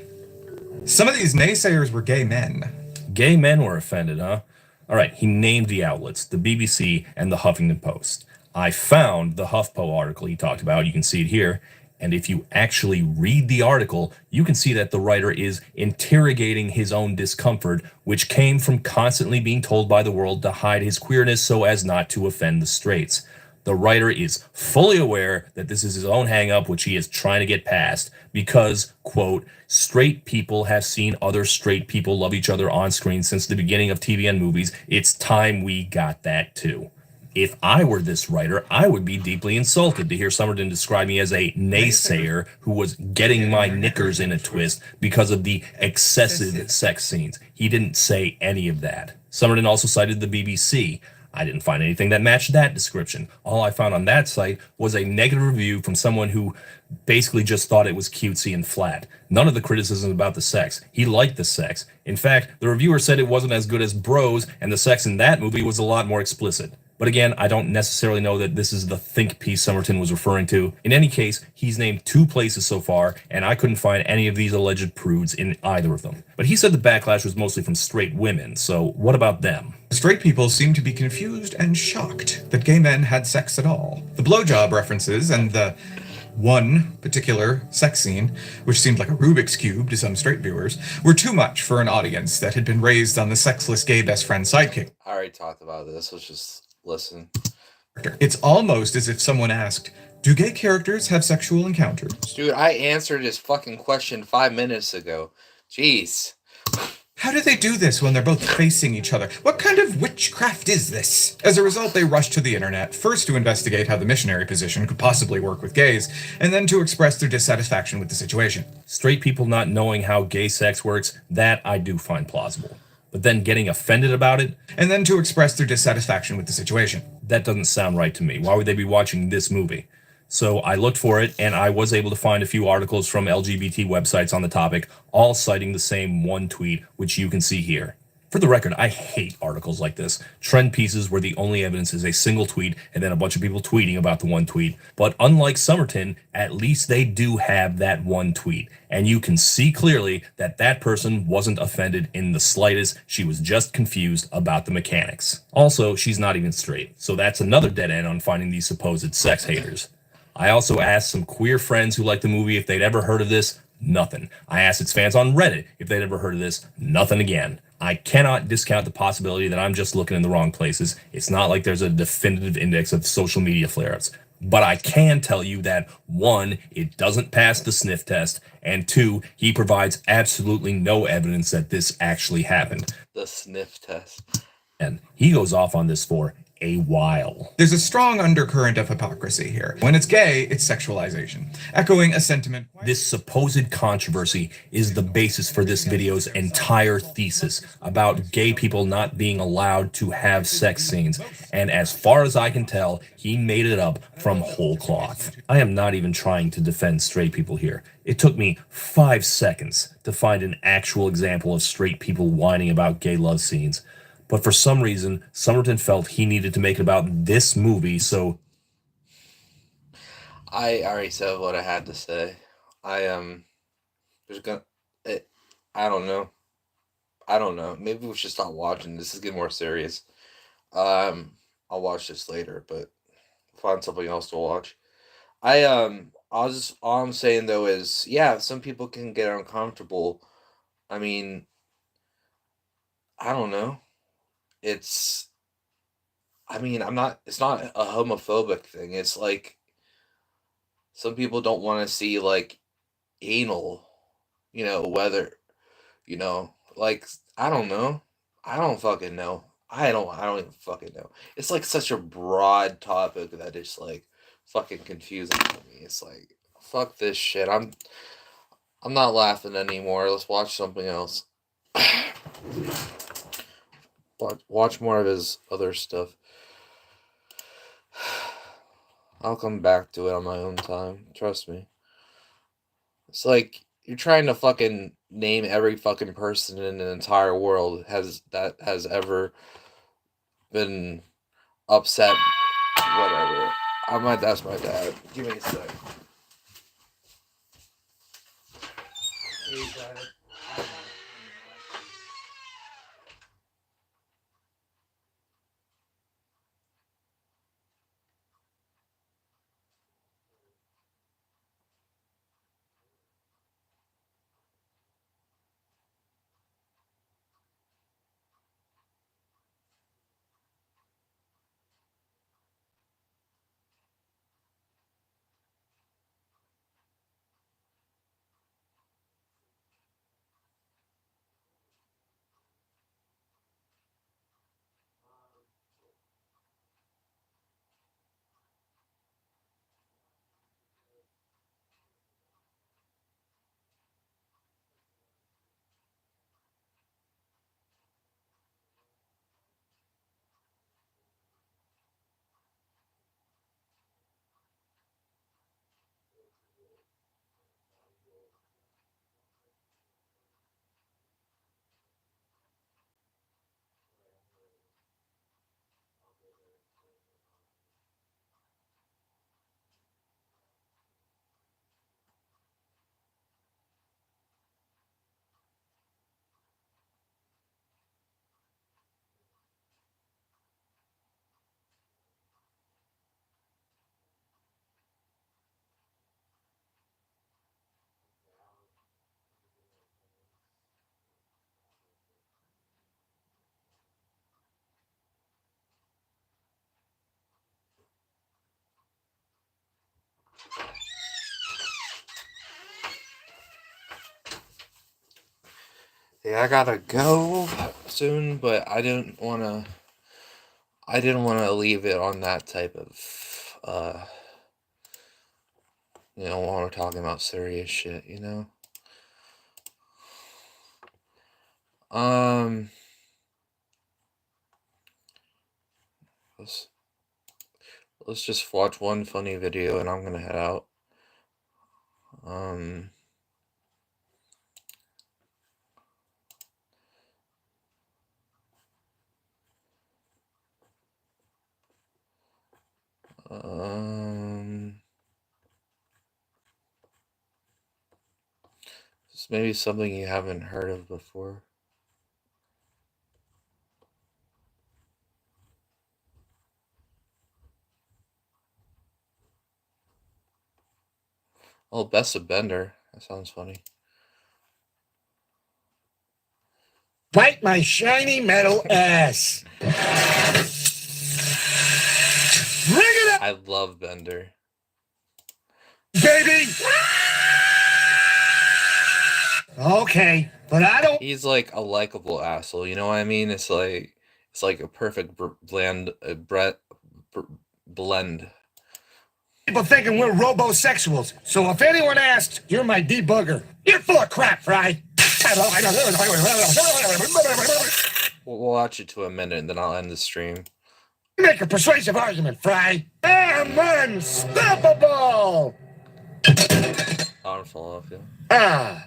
Some of these naysayers were gay men. Gay men were offended, huh? Alright, he named the outlets, the BBC and the Huffington Post. I found the HuffPo article he talked about, you can see it here, and if you actually read the article, you can see that the writer is interrogating his own discomfort, which came from constantly being told by the world to hide his queerness so as not to offend the straights. The writer is fully aware that this is his own hang-up, which he is trying to get past, because, quote, straight people have seen other straight people love each other on screen since the beginning of TV and movies. It's time we got that too. If I were this writer, I would be deeply insulted to hear Somerton describe me as a naysayer who was getting my knickers in a twist because of the excessive sex scenes. He didn't say any of that. Somerton also cited the BBC. I didn't find anything that matched that description. All I found on that site was a negative review from someone who basically just thought it was cutesy and flat. None of the criticism about the sex. He liked the sex. In fact, the reviewer said it wasn't as good as Bros, and the sex in that movie was a lot more explicit. But again, I don't necessarily know that this is the think piece Somerton was referring to. In any case, he's named 2 places so far, and I couldn't find any of these alleged prudes in either of them. But he said the backlash was mostly from straight women, so what about them? Straight people seem to be confused and shocked that gay men had sex at all. The blowjob references and the one particular sex scene, which seemed like a Rubik's Cube to some straight viewers, were too much for an audience that had been raised on the sexless gay best friend sidekick. I already talked about this. Let's just listen. It's almost as if someone asked, do gay characters have sexual encounters? Dude, I answered this fucking question 5 minutes ago. Jeez. How do they do this when they're both facing each other? What kind of witchcraft is this? As a result, they rushed to the internet, first to investigate how the missionary position could possibly work with gays, and then to express their dissatisfaction with the situation. Straight people not knowing how gay sex works, that I do find plausible. But then getting offended about it? And then to express their dissatisfaction with the situation. That doesn't sound right to me. Why would they be watching this movie? So I looked for it, and I was able to find a few articles from LGBT websites on the topic, all citing the same one tweet, which you can see here. For the record, I hate articles like this. Trend pieces where the only evidence is a single tweet and then a bunch of people tweeting about the one tweet. But unlike Somerton, at least they do have that one tweet. And you can see clearly that that person wasn't offended in the slightest. She was just confused about the mechanics. Also, she's not even straight. So that's another dead end on finding these supposed sex haters. I also asked some queer friends who liked the movie if they'd ever heard of this. Nothing. I asked its fans on Reddit if they'd ever heard of this. Nothing again. I cannot discount the possibility that I'm just looking in the wrong places. It's not like there's a definitive index of social media flare-ups. But I can tell you that 1, it doesn't pass the sniff test, and 2, he provides absolutely no evidence that this actually happened. The sniff test. And he goes off on this for a while. There's a strong undercurrent of hypocrisy here. When it's gay, it's sexualization, echoing a sentiment. This supposed controversy is the basis for this video's entire thesis about gay people not being allowed to have sex scenes, and as far as I can tell, he made it up from whole cloth. I am not even trying to defend straight people here. It took me 5 seconds to find an actual example of straight people whining about gay love scenes. But for some reason, Somerton felt he needed to make it about this movie, so... I already said what I had to say. There's gonna... I don't know. Maybe we should stop watching. This is getting more serious. I'll watch this later, but find something else to watch. All I'm saying though is, yeah, some people can get uncomfortable. I mean, I don't know. It's it's not a homophobic thing. It's like some people don't want to see like anal, whether, like I don't know. I don't fucking know. I don't even fucking know. It's like such a broad topic that it's like fucking confusing to me. It's like fuck this shit. I'm not laughing anymore. Let's watch something else. Watch more of his other stuff. I'll come back to it on my own time. Trust me. It's like you're trying to fucking name every fucking person in the entire world has ever been upset. Whatever. That's my dad. Give me a sec. Yeah, I gotta go soon, but I didn't wanna leave it on that type of when we're talking about serious shit, Um let's let's just watch one funny video and I'm gonna head out. Um This may be something you haven't heard of before. Oh, Best of Bender. That sounds funny. Bite my shiny metal ass. Bring it up, I love Bender. baby. Okay, but I don't. He's like a likable asshole, you know what I mean? It's like It's like a perfect blend. People thinking we're robosexuals. So if anyone asks, you're my debugger. You're full of crap, Fry. We'll watch it to a minute, and then I'll end the stream. Make a persuasive argument, Fry. I'm unstoppable. I'll fall off, yeah. Ah.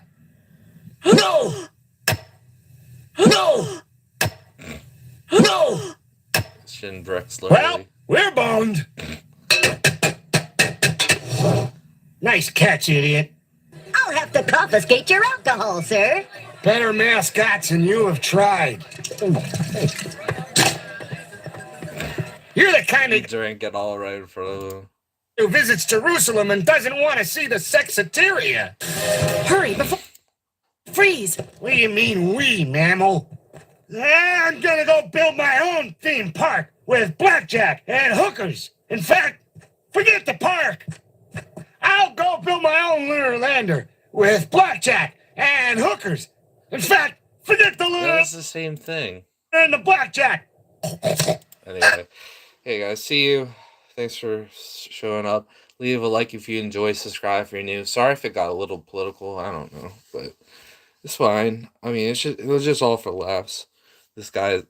No. No. No. Shin Brex Well, we're boned. Nice catch, idiot. I'll have to confiscate your alcohol, sir. Better mascots than you have tried. You're the kind You of drink it all right in front of him. who visits Jerusalem and doesn't want to see the Sexiteria. Hurry before freeze. What do you mean we, mammal? I'm gonna go build my own theme park with blackjack and hookers. In fact, forget the park. I'll go build my own lunar lander with blackjack and hookers. In fact, forget the lunar That's the same thing. and the blackjack. Anyway, hey guys, see you. Thanks for showing up. Leave a like if you enjoy. Subscribe if you're new. Sorry if it got a little political. I don't know, but it's fine. I mean, it was just all for laughs. This guy's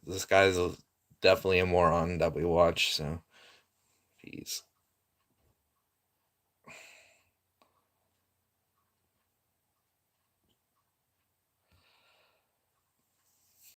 definitely a moron that we watch. So, peace.